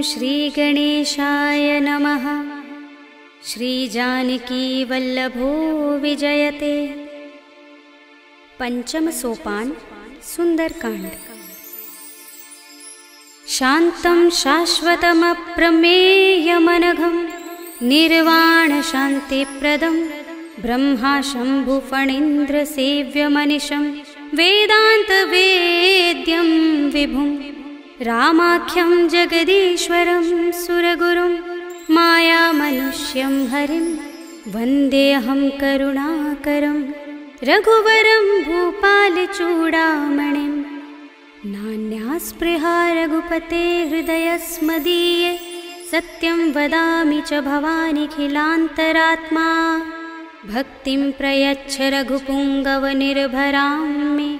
श्रीगणेशाय नमः। श्रीजानकी वल्लभो विजयते। पंचम सोपान सुंदरकांड। शांतं शाश्वतमप्रमेयमनघं निर्वाण शांतिप्रदं ब्रह्मा शंभु फणीन्द्र सेव्यमनिशं वेदांत वेद्यं विभुं रामाख्यं जगदीश्वरं सुरगुरुं मायामनुष्यं हरिं वन्देऽहं करुणाकरं रघुवरं भूपालचूडामणिं। नान्यास्पृहा रघुपते हृदयस्मदीये सत्यं वदामि च भवानिखिलान्तरात्मा। भक्तिं प्रयच्छ रघुपुङ्गवनिर्भरां मे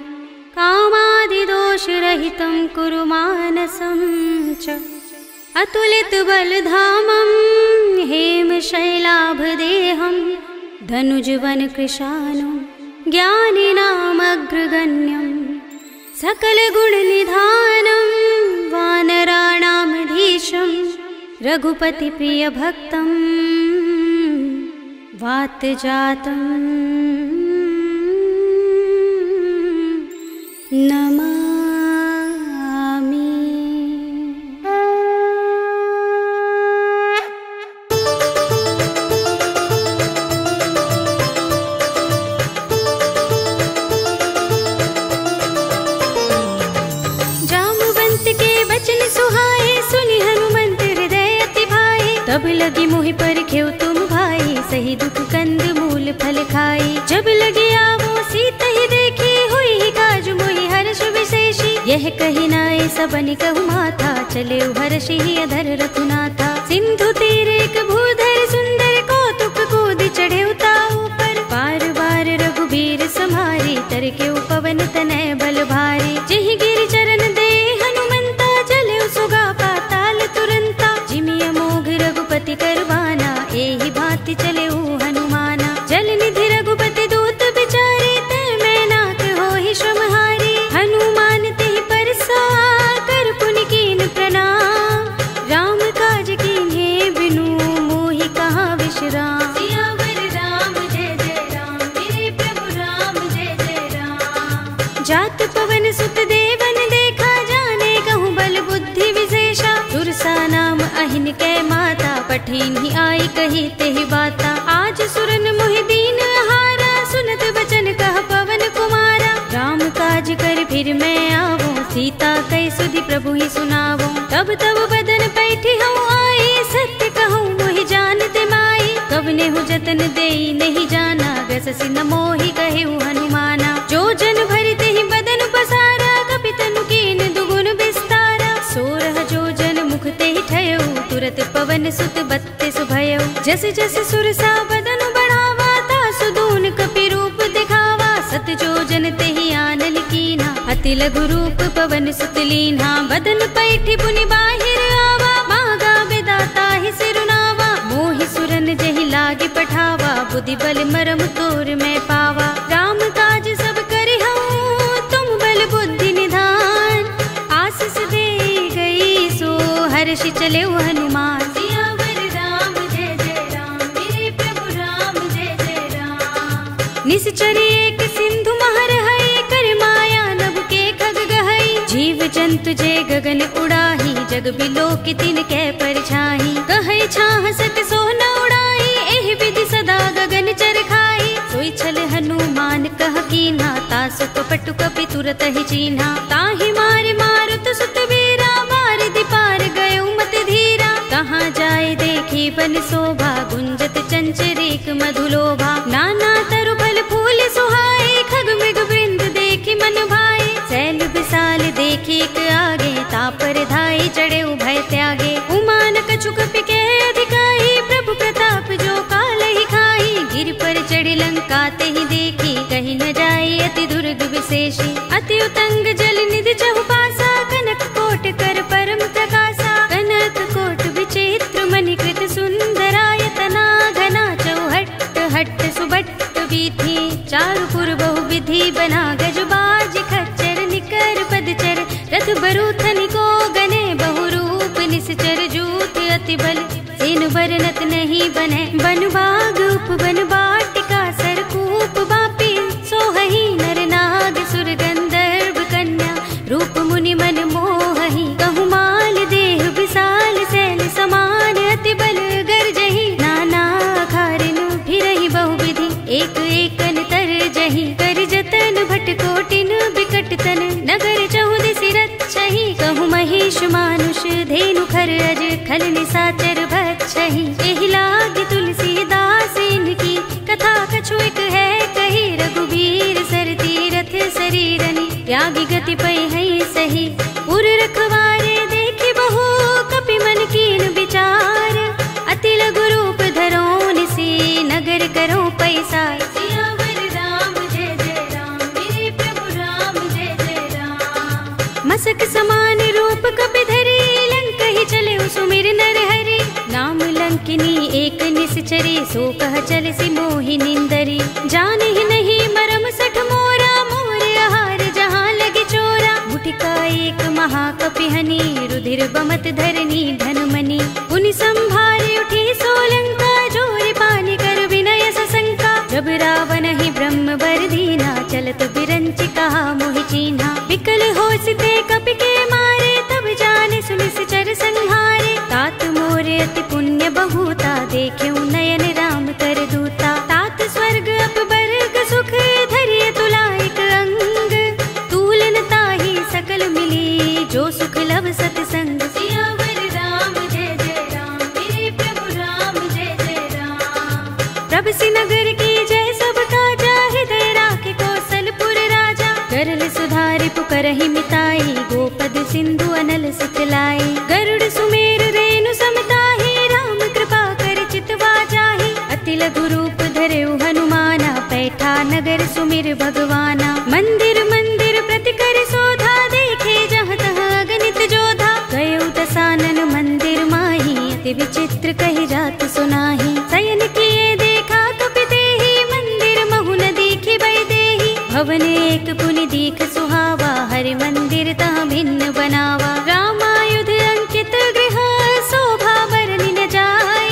कामादिदोषरहितं कुरु मानसं च। अतुलितबलधामं हेमशैलाभदेहं धनुजवनकृशानं ज्ञानिनामग्रगण्यं सकलगुणनिधानं वानराणामधीशं रघुपतिप्रियभक्तं वातजातं नमामि। जाम्बुवंत के वचन सुहाए सुनि हनुमंत हृदय अति भाए। तब लगी मोहि परखेउ तुम भाई सही दुख कंद मूल फल खाई। जब लगी आवो सीता ही देखी हुई ही काज मोहि हर्ष विशेषी। यह कही नाय सबनि कहु माथा चले हर्षि ही अधर रघुनाथा। सिंधु तीर एक भूधर सुंदर कौतुक कूद चढ़े ताऊ पर। बार बार रघुबीर सम्हारी तर के पवन तनय बल भारी। जिहि गिरि चरण दे हनुमंता चले सुगा पाताल तुरंता। जिमि अमोघ रघुपति करवाना एहि भांति चले हनुमाना। जल निधि रघुपति दूत बिचारे ते मैं नाथ होहि श्रमहारी। हनुमान तेहि परसा कर पुनि कीन प्रणाम। राम काज कीन्हे बिनु मोहि कहाँ विश्राम। सियावर राम जय जय राम मेरे प्रभु राम जय जय राम। जात पवन सुत देवन देखा जाने कहूँ बल बुद्धि विशेषा। सुरसा नाम अहिन कै माता पठिन ही आई कही तेहि बाता। आज सुरन मोहि दीन हारा सुनत बचन कह पवन कुमारा। राम काज कर फिर मैं आवो सीता कई सुधि प्रभु ही सुनावो। तब तब बदन पैठी हूँ आई सत्य कहूँ मोहि जानते माई। कब ने हूँ जतन देई नहीं जाना गससि न मोहि कहे हनुमाना। जो जन भरते ही बदन पसारा कपितनु कीन दुगुन विस्तारा। सोरह जो जन मुख ते ही ठयो तुरत पवन सुत बत्तीस भयो। जस जस सुरसा बदन बढ़ावा तासु दून कपि रूप दिखावा। सत जो जन ते ही आनल कीना अति लघु रूप पवन सुत लीन्हा। बदन पैठी पुनि बाहिर आवा मागा विदाता ही सिरुनावा। मोहि सुरन जहि लागे पठावा बुद्धि बल मरम तोर में पावा। राम काज सब करे हूँ तुम बल बुद्धि निधान। आशीष दे गई सो हर्षि चले हनुमान। सियावर राम जय जय राम मेरे प्रभु राम जय जय राम। निश्चरी एक सिंधु महर है कर माया नभ के खग गहई। जीव जंतु जे गगन उड़ाही जग बिलो की तिन कै परछाई। कहै छाह सक सो न उड़ाई एहि विधि सदा गगन चर खाई। सोई छल हनुमान कह कीन्हा तासु कपटु कपि तुरत ही चीन्हा। ताहि मारे मारुत सुत वीरा बारिधि पार गयो मत धीरा। कहाँ जाए देखी बन शोभा गुंजत चंचरीक मधुलोभा। नाना तरु फल फूल सुहाए खग मृग वृंद देखी मन भाए। सैल विशाल देखी एक आगे तापर धाई चढ़े भय त्यागे। उमान कछु कपि के अधिकाई प्रभु प्रताप जो काल ही खाई। गिर पर चढ़ी लंका ते ही देखी कहीं न जाए अति दुर्ग विशेषी। अति उतंग जल निधि चहुपासा कनक कोट कर परम प्रकाशा। कनक कोट विचित्र मणिकृत सुंदरायतना घना चौहट्ट हट्ट सुबट्ट वीथी। चारुपुर बहु विधि बना गजबाज खच्चर निकर पदचर। रथ बरूथन को गने बहुरूप निश्चर। बन बाग उपवन वाटिका सरकूप बापी सोहही नर नाग सुर गंधर्व कन्या रूप मुनि मन मोहही कहु माल देह विशाल शैल समान अति बल गर्जही नाना खारिन फिरहि बहुविधि एक एकन तर जही कर जतन भट कोटिन बिकट तन नगर चहुदिसि रक्षहि कहु महिष मानुष धेनु खर अज खल निसाचर भक्षहि एहि लाग तुलसीदास इनकी कथा कछु एक है कही रघुबीर सर तीरथ शरीरनि त्यागी गति पै है सही पुर रखवारे देखि बहु कपि मन कीन विचार अति लघु रूप धरो निसी नगर करो पैसार सियावर राम जय जय राम मेरे प्रभु राम जय जय राम मसक समान रूप कपि धरी लंक ही चले सुमिर नर हरि नाम लंकिनी एक निश्चरी सो कह चल सी मोहि निंदरी जान ही नहीं मरम सठ मोरा मोर आहार जहाँ लगे चोरा मुठिका एक महाकपि हनी रुधिर बमत धरनी धनमनी पुनि संभारे उठी सोलंका जोर पानी कर विनय सशंका जब रावण ही ब्रह्म वर दीना चलत बिरंच कहा मोहि चीन्हा विकल होसिते कपि के मारे तब जाने सुनिश्चर संहारे तात मोरे अति पुण्य बहुता देख्यउ नयन राम कर दूता तात स्वर्ग अपवर्ग सुख धरिय तुला एक अंग तूलन ताहि सकल मिली जो सुख लव सतसंग सियावर राम जय जय राम मेरे प्रभु राम जय जय राम प्रभ नगर की जय सब काजा हृदय राखे कौशलपुर राजा करल सुधारि पुकरहि मिताई गोपद सिंधु अनल सितलाई गरुड़ सुमेर रेणु समताहि राम कृपा कर चितवा जाहि अति लघु रूप धरेउ हनुमाना पैठा नगर सुमिर भगवाना मंदिर मंदिर प्रति कर शोधा देखे जहाँ तहाँ अगणित जोधा गयउ दसानन मंदिर माही अति विचित्र कहि जात सुनाही शयन किए देखा कपि देहि मंदिर महु न दीखि बै देहि भवन एक पुनि दीख सुहावा हरि मंदिर तहाँ भिन्न बनावा रामायुध अंकित गृह शोभा बरनि न जाय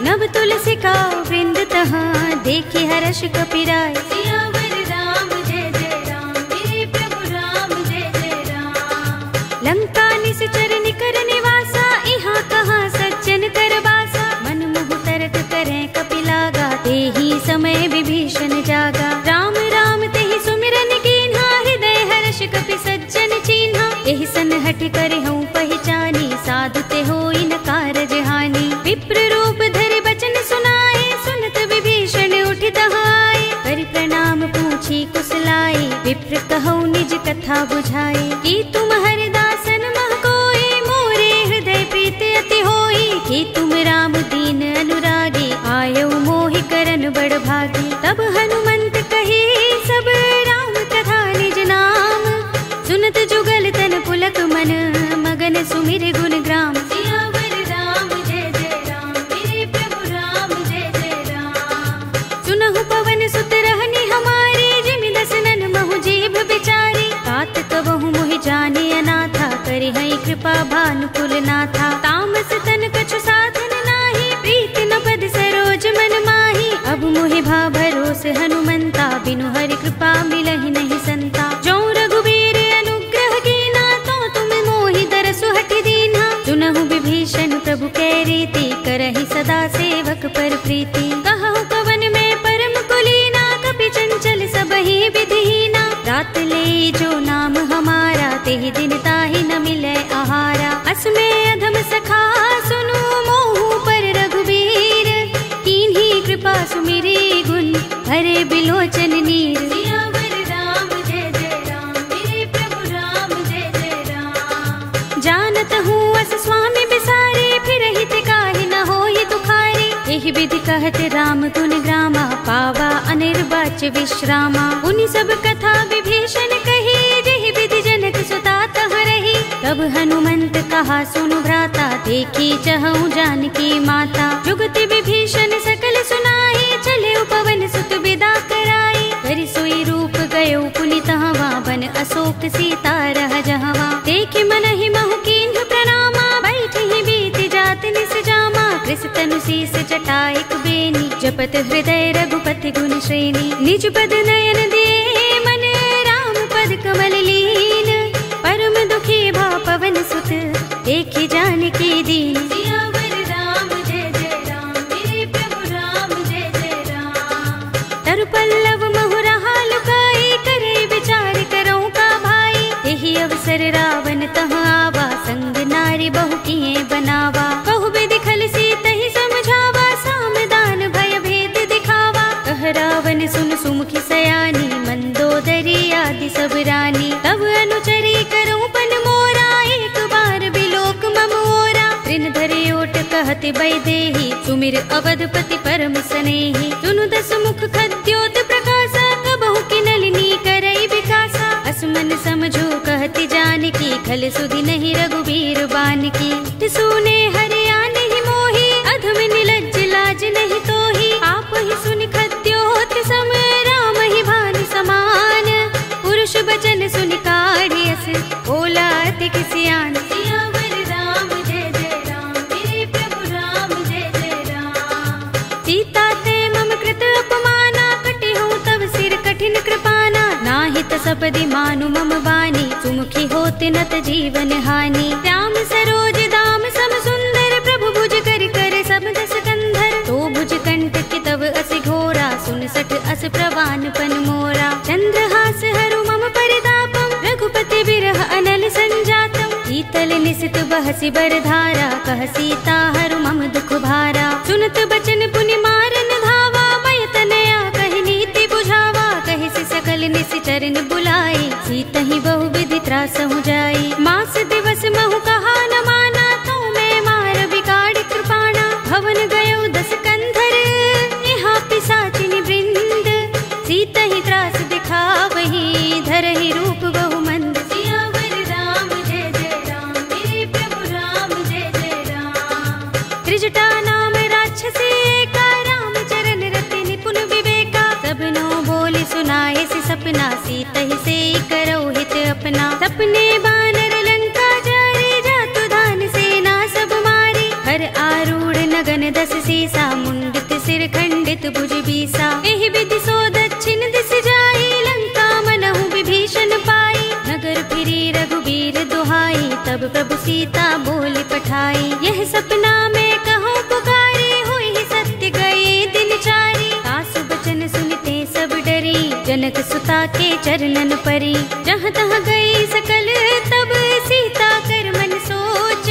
नभ तुलसी का वृंद तहाँ देखि हर्ष कपि राय सियावर राम जय जय राम मेरे प्रभु राम जय जय राम लंका निश्चर निकर निवासा यहाँ कहाँ सज्जन कर बासा मन मुह तरक करें कपि लागा तेहि समय विभीषण जागा राम राम तेहि सुमिरन कीन्हा हृदय हर्ष कपि सज्जन चीन्हा एहि सन हठ करे हूँ पहचानी साधु ते होई न कारज हानि विप्र रूप धरि बचन सुनाए सुनत विभीषण उठ दहाए करि प्रणाम पूछी कुशलाए विप्र कहौ निज कथा बुझाए कि तुम हरिदासन मह कोई मोरे हृदय प्रीत अति होई कि तुम राम दीन अनुरागी आयौ मोहि करन बड़ भागी तब हनुमंत कही सब राम कथा निज नाम सुनत जुगल तन पुलक मन मगन सुमिर गुण ग्राम सियावर राम जय जय राम मेरे प्रभु राम जय जय राम सुनहु पवन सुत रहनी हमारे जिमि दसनन महु जीभ बिचारी तात कबहु मोहि जाने अनाथा करि हई कृपा भानुकुल नाथा तामस तन कछु साधन नाही प्रीति न पद सरोज मन माही अब मोहि भा भरोस हनुमंता बिनु हरि कृपा मिलहि नहीं संता जो रघुबीर अनुग्रह कीना तो तुम मोहि दरसु हठि दीन्हा सुनहु विभीषण प्रभु कै रीति करहि सदा सेवक पर प्रीति कहु कवन में परम कुलीना कपि चंचल सबहि विधिहीना रात ले जो नाम हमारा तेहि दिन ताहि न मिले आहारा असमे अधम सखा सुनु मोहु पर रघुबीर कीन्ही कृपा सुमिरी गुण हरे बिलोचन नीर सियावर राम जय जय राम मेरे प्रभु राम जय जय राम जानत हूँ अस स्वामी बिसारे फिर हित काहि न होई दुखारी एहि विधि कहत राम गुण ग्रामा पावा अनिर्वाच विश्रामा उनि सब कथा विभीषण कही जेहि विधि जनक सुता तह रही तब हनुमंत कहा सुनु भ्राता देखी चहु जानकी माता जुगति विभीषण सकल सुनाई चले पवन सुत विदा कराई करि सोई रूप गयो पुनि तहवा बन अशोक सीता रह जहवा देखि मन ही महु कीन्ह प्रणामा बैठ ही बीत जात निस जामा कृष तनु शीस जटाइक बे जपत हृदय रघुपति गुण श्रेणी। निज पद नयन दे मन राम पद कमल लीन। परम दुखी भा पवन सुत देखि जानकी दीन। सियावर राम जय जय राम, मेरे प्रभु राम जय जय राम। तरु पल्लव महुरहा लुकाई, करे विचार करो का भाई। यही अवसर रावण तहाँ आवा, संग नारी बहु किए बनावा। बहु विधि खल सीतहि समझावा, सामदान भय भेद दिखावा। कह रावण सुन सुमुखी सयानी, मंदोदरी आदि सब रानी। तब अनुचरी करो पन मोरा, एक बार बिलोक मम ओरा। ऋण धरे ओट कहति वैदेही, सुमिर अवधपति परम सनेही। सुनु दस मुख खद्योत प्रकाशा, कबहु की नलिनी करई विकासा। असमन समझो कहति जानकी, खल सुधि नहीं रघुबीर बानकी। सुने हरिया नहीं मोही, अधम निलज्ज लाज नहीं तोही। आप ही सुनि खद्योत सम, राम ही भानु समान। पुरुष बचन सुनि काढ़ियस, बोला अति किसियान। सियावर राम जय जय राम, मेरे प्रभु राम जय जय राम। सीता ते मम कृत अपमाना, कटे हूँ तब सिर कठिन कृपाना। नाहित सपदि मानु मम बानी, सुमुखी होत नत जीवन हानि। श्याम सरोज दाम सम सुंदर, प्रभु भुज कर कर सब दस कंधर। तो भुज कंटक तब अस घोरा, सुन सठ अस प्रवान पन मोरा। चंद्रहास हरु मम परितापम, रघुपति बिरह अनल संजातम। शीतल निसित बहसी बरधारा, कह सीता हरु मम दुख भारा। सुनत बचन पुनि मारन धावा, मय तनया कहि नीति बुझावा। कहि सि सकल निसि चरण बुलाई, सीतहि बहु विधि त्रासहु जाई। मास दिवस महु कहा न माना, तो मैं मार बिगाड़ कृपाणा। भवन गयो दस कंधर, यहाँ पिशाचिनी वृंद। सीतहि त्रास दिखावही, धरहि रूप बहु मंद। सियावर राम जय जय राम, मेरे प्रभु राम जय जय राम। त्रिजटा नाम राक्षसी एका, राम चरण रति निपुण विवेका। सबनो बोली सुनाए सि सपना, सीतहि से करो हित अपना। सपने बानर लंका जारे, जातु धान सेना सब मारी। हर आरूढ़ नगन दस सीसा, मुंडित सिर खंडित भुज बीसा। एहि विधि सो दक्षिण दिस जाई, लंका मनहु विभीषण पाई। नगर फिरी रघुबीर दुहाई, तब प्रभु सीता बोली पठाई। यह सपना में कहो पुकारी, हुई सत्य गए दिन चारी। सासु बचन सुनते सब डरी, जनक सुता के चरणन परी। जहाँ तहाँ गई सकल तब, सीता कर मन सोच।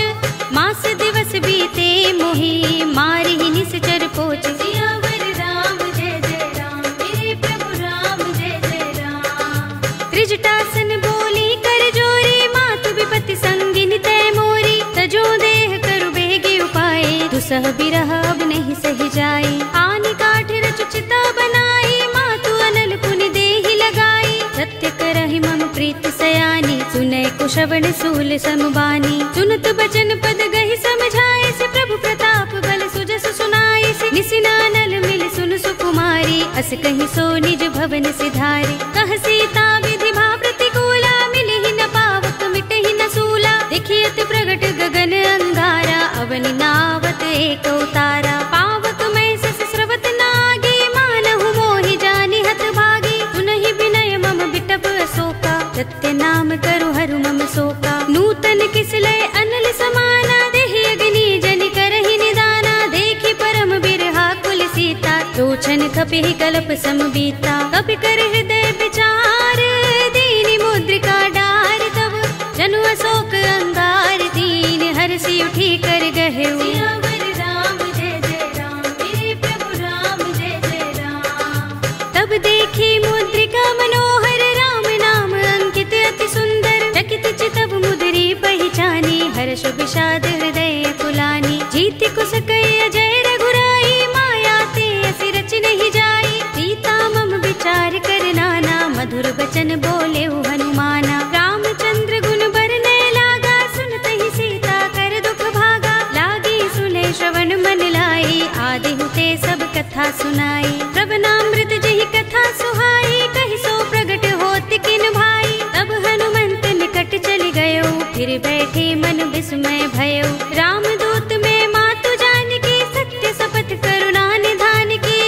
मास दिवस बीते मोही, मारी ही निश्चर पोच। सियावर राम जय जय राम, मेरे प्रभु राम जय जय राम। त्रिजटासन बोली कर जोरी, मातु विपति संगिनी तय मोरी। तजो देह करु बेगी उपाय, दुसह बिरह अब नहीं सही जाई। आनि काठ रचु चिता बनाई, मातु अनल पुनि देहि लगाई। सत्य करहि मम प्रीत सयानी, सुनै कुशवण सूल समबानी। सुनत बचन पद गहि समझाए, से प्रभु प्रताप बल सुजस सुनाए। से निसिनानल मिल सुन सुकुमारी, अस कहि सो निज भवन सिधारी। कह सीता विधि भा प्रतिकूला, मिलहि न पावक मिटहि न सूला। देखियत प्रगट गगन अंगारा, अवनि नावत एक उतारा। पावक में सस स्रवत नागी, मानहु मोहि जानि हत भागी। सुनहि विनय मम बिटप अशोका, सत्य नाम करु हरु मम शोका। नूतन किसलय अनल समाना, देहि अग्नि जनि करहि निदाना। देखि परम बिरहा कुल सीता, लोचन कपिहि कल्प सम बीता। कपि कर हृदय विचार, दीनि मुद्रिका डार। तब जनु अशोक अंगार, दीन हर्षि उठी कर गहेउ। सियावर राम जय जय राम, मेरे प्रभु राम जय जय राम। तब देखी मुद्रिका मनोहर, राम नाम अंकित अति सुंदर। चकित चितव मुदरी पहचानी, हर्ष विषाद हृदय कुलानी। जीति कुस कई अजय रघुराई, माया ते असि रच नहीं जाई। सीता मम विचार कर नाना, मधुर बचन बोले हनुमाना। रामचंद्र गुण बरनय लागा, सुनतहि सीता कर दुख भागा। लागी सुने श्रवण मन लाई, आदि हुते सब कथा सुनाई। श्रवणामृत जहि कथा सुहाई, कहि सो प्रगट होत किन भाई। तब हनुमंत निकट चल गयो, फिर बैठे मन विस्मय भयो। रामदूत में मातु जानकी, सत्य शपथ करुणा निधान की।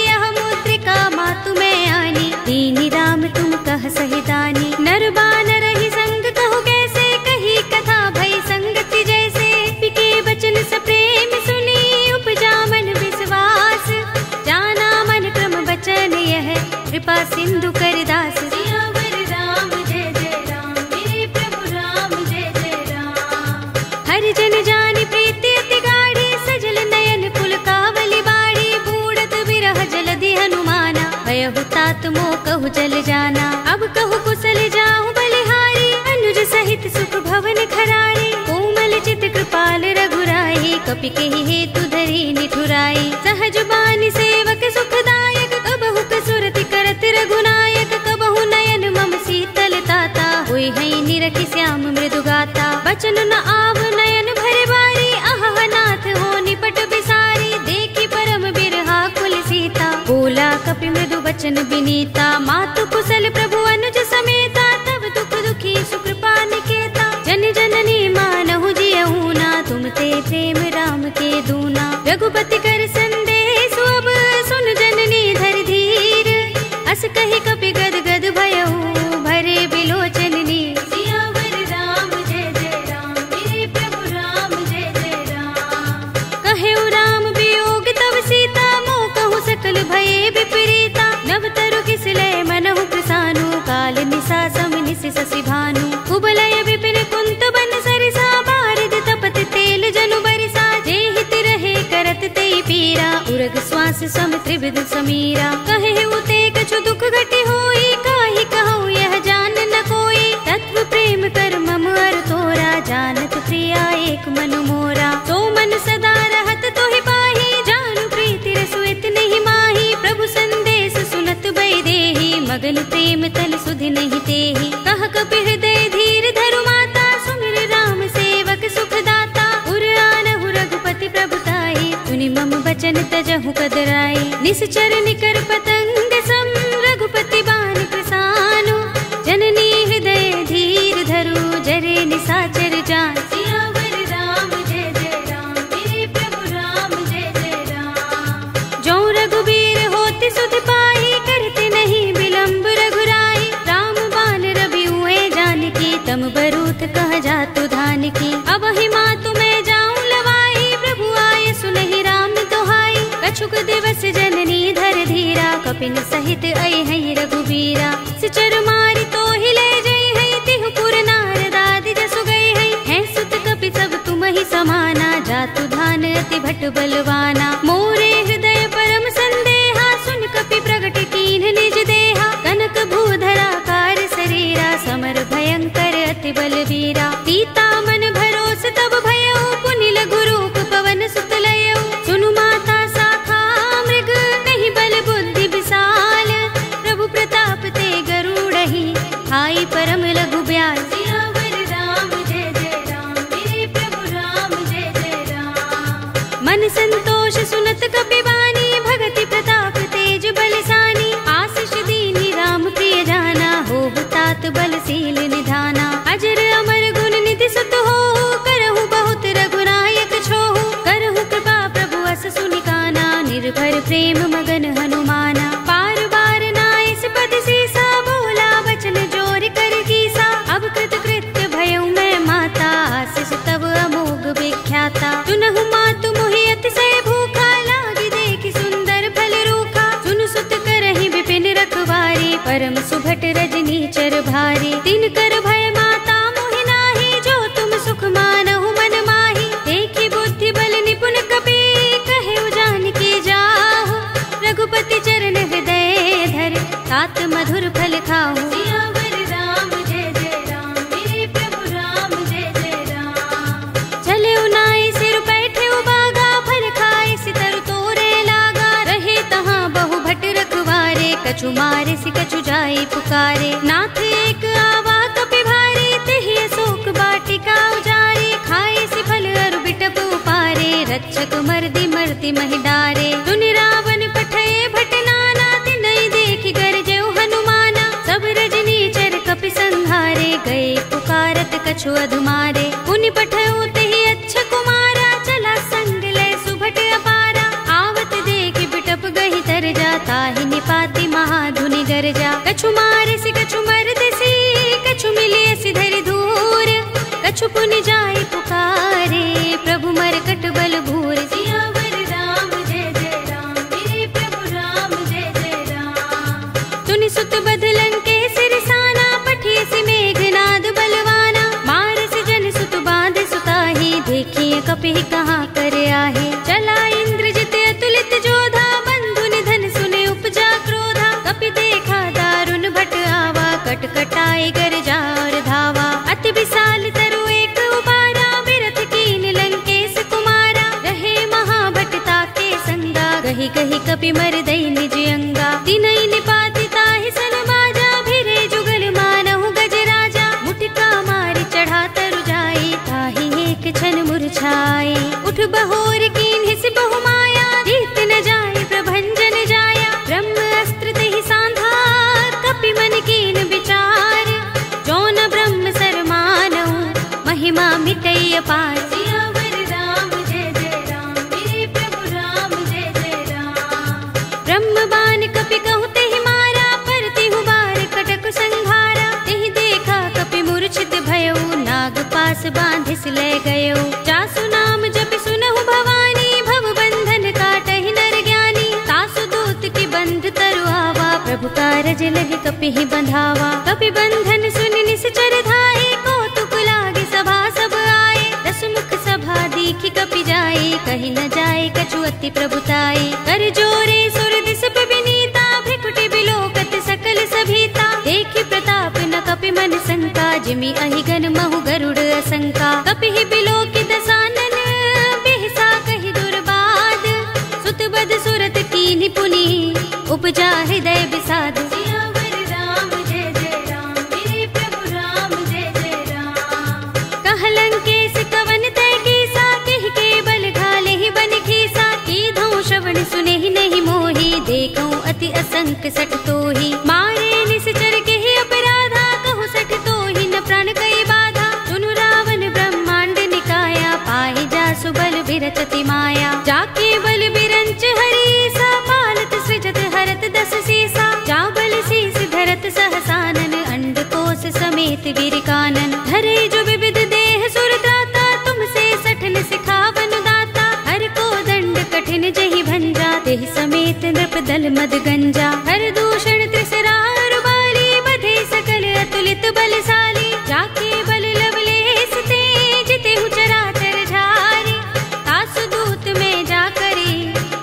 कहु जल जाना। अब कहु कुशल जाऊं बलिहारी, अनुज सहित सुख भवन खरारी। कोमल चित कृपाल रघुराई, कपि केहि हेतु धरी निठुराई। सहज बानी सेवक सुखदायक, कबहु कसुरति करत रघुनायक। कबहु नयन मम शीतल ताता, होय है निरखि श्याम मृदु गाता। बचन न आव नयन भरे बारी, आहा नाथ हो निपट बिसारी। देखी परम बिरहा कुल सीता, बोला कपि मृदु बचन बिनीता। मातु कुशल प्रभु अनुज समेता, तब दुख दुखी सुकृपा निकेता। जन जननी मानहु जियहु ना, तुम ते प्रेम राम के दूना। रघुपति कर संदेश अब सुन जननी धर धीर। अस कहि कपि गद गद भयहु, भरे बिलोचन नीर। सियावर राम जय जय राम, मेरे प्रभु राम जय जय राम। कहेउ राम वियोग तब सीता, मोह कहु सकल भये विपरीता। नव तरु किसलय मनहु प्रसानु, काल निसा सम निस शशि भानु। कुबलय विपिन कुंत बन सरिसा, बारिद तपत तेल जनु बरिसा। जे हित रहे करत ते पीरा, उरग श्वास सम त्रिविध समीरा। कहे उते कछु दुख घटी होई, काहि कहूँ यह जान न कोई। तत्व प्रेम कर मम अर तोरा, जानत प्रिया एक मनु मोरा। तो मन सदा रहत तोहि पाही, जानु प्रीति रसुइत नहीं माही। प्रभु संदेश सुनत भय देहि, मगन प्रेम तल सुधि नहीं तेहि। कह कपि हृदय धीर धरु माता, सुमिर राम सेवक सुख दाता। उर आनहु रघुपति प्रभुताई, सुनि मम बचन तजहु कदराई। निश्चर निकर पतंग सम, रघुपति बान प्रसानु। जननी हृदय धीर धरु, जरे निसाचर जान। सियावर राम जय जय राम, मेरे प्रभु राम जय जय राम। जो रघुबीर होति सुध पाई, करते नहीं विलंब रघुराई। राम बान रवि हुए जानकी, तम बरूथ कह जातु धान की। अब ही मातु मैं जाऊं लवाई, प्रभु आए सुनहि राम दोहाई। कछुक दिवस जननी धर धीरा, कपिन सहित अय है रघुबीरा। सिचर मारि तो हिले जय है, तिहु पुर नारद आदि जसु गए है। सुत कपि सब तुम ही समाना, जातु धान अति भट बलवाना। मोरे हृदय परम संदेहा, सुन कपि प्रगट कीन्ह निज देहा। कनक भूधरा कार शरीरा, समर भयंकर अति बलवीरा। सीता मन भरोस तब भयउ, पुनि लघु रूप पवन सुत लयउ। सुनु माता शाखा मृग, नहीं बल बुद्धि विशाल। प्रभु प्रताप ते गरुड़हि, हाई परम लघु ब्याल। सियावर राम जय जय राम, मेरे प्रभु राम जय जय राम। मन संतोष सुनत कपि बानी, भगति प्रताप तेज बलसानी। आशीष दीनी राम प्रिय जाना, होहु तात बलशील निधाना। अजर अमर गुण निधि सुत हो, करहु बहुत रघुनायक छोहु। करहु कृपा प्रभु अस सुनि काना, निर्भर प्रेम मगन हनुमाना। पार बार नाइस पद सीसा, बोला वचन जोर कर कीसा। अब कृत कृत्य भयउ मैं माता, आशीष तब अमोघ विख्याता। सुनहु मातु मोहि अतिशय भूखा, लागी देखि सुंदर फल रूखा। सुन सुत करहि विपिन रखवारी, परम सुभट रजनी चर भारी। तिन कर भय माता मोहि नाही, जो तुम सुख मानहु मन माही। देखी बुद्धि बल निपुण कपि, कहे जानकी जाहु। रघुपति चरण हृदय धर, तात मधुर फल खाहु। सियावर राम जय जय राम, मेरे प्रभु राम जय जय राम। चले उनाई सिर बैठे उबागा, फल खाए सितर तोरे लागा। रहे तहाँ बहु भट रखवारे, कछु मारे सि कछु जाई पुकारे। नाथ एक आवा कपि भारी, तेहि अशोक वाटिका उजारी। खाए सि फल अरु बिटप उपारे, रक्षक मर्दि मर्ति महि डारे। सुनि रावण पठये भट नाना, तिनहि देखि गरजेउ हनुमाना। सब रजनी चर कपि संहारे, गए पुकारत कछु अधुमारे। पुनि पठयउ तेहि अच्छा कुमारा, चला संग लय सुभट अपारा। आवत देखि बिटप गहि तर जा, ताहि निपाति महाधुनि गरजा। कछु मारे सि कछु मर्दसी, कछु मिलिय सि धरि धूर। कछु पुनि जाई पुकारे, प्रभु मरकट बल भूर। सियावर राम जय जय राम, मेरे प्रभु राम जय जय राम। तुनि सुत बध लंकेश रिसाना, पठिय सि मेघनाद बलवाना। मारस जन सुत बांध सुताही, देखिए कपि कहाँ कर आहे। चला इंद्रजित अतुलित जोधा, बंधु निधन सुने उपजा क्रोधा। कपि देखा दारुण कपि मर दई निज अंगा। तिनई निपाति ताहि सन बाजा, भिरे जुगल मानहु गज राजा। मुटिका मारि चढ़ा तरु जाई, ताहि एक क्षण मुरझाई। उठ बहोर कीन्हि सि बहु माया, जीत न जाय प्रभंजन जाया। ब्रह्म अस्त्र तेहि सांधा, कपि मन कीन विचार। जौन ब्रह्म सर मानहु, महिमा मिटई अपार। सियावर राम जय जय राम, मेरे प्रभु राम जय जय राम। ब्रह्म बाण कपि कहु तेहि मारा, परतिहु बार कटक संघारा। तेहि देखा कपि मूर्छित भयउ, नाग पास बांधिस ले गयउ। जासु नाम जपि सुनहु भवानी, भव बंधन काटहि नर ज्ञानी। तासु दूत की बंध तरु आवा, प्रभु कारज लगे कपिहि बंधावा। कपि बंधन सुनि निश्चर धाये, कौतुक लागे सभा सब आए। दस मुख सभा दीखि कपि जाए, कहि न जाए कछु अति प्रभुताई। कर जोरे सुर दिस पे विनीता, भ्रिकुटि बिलोकत सकल सभीता। देखि प्रताप न कपि मन शंका, जिमि अहिगन महु गरुड़ असंका। कपिहि बिलोकि दसानन, बिहसा कहि दुर्बाद। सुत बद सुरत कीन्हि पुनि, उपजा हृदय विषाद। सियावर राम जय जय राम, मेरे प्रभु राम जय जय राम। कहलंकेश कवन तय कीसा, केहि के बल घाले ही बन खीसा। कीधौ श्रवण सुनेहि नहीं मोहि, देखौ अति असंक सठ तोहि। मारे निश्चर केहि अपराधा, कहु सठ तोहि न प्राण कई बाधा। सुनु रावण ब्रह्मांड निकाया, पाहि जासु बल बिरचति माया। जाके बल बिरंच हरीसा, पालत सृजत हरत दस सीसा। जा बल शीस धरत सहसानन, अंडकोश समेत गिर कानन। धरे जो विविध देह सुर त्राता, तुमसे सठन सिखावन दाता। हर को दंड कठिन जहि भंजा, तेहि समेत नृप दल मद गंजा। हर दूषण त्रिसरा बाली, बधे सकल अतुलित बलशाली। जाके बल लवलेस ते, जितेहु चराचर झारी। तासु दूत में जा करी,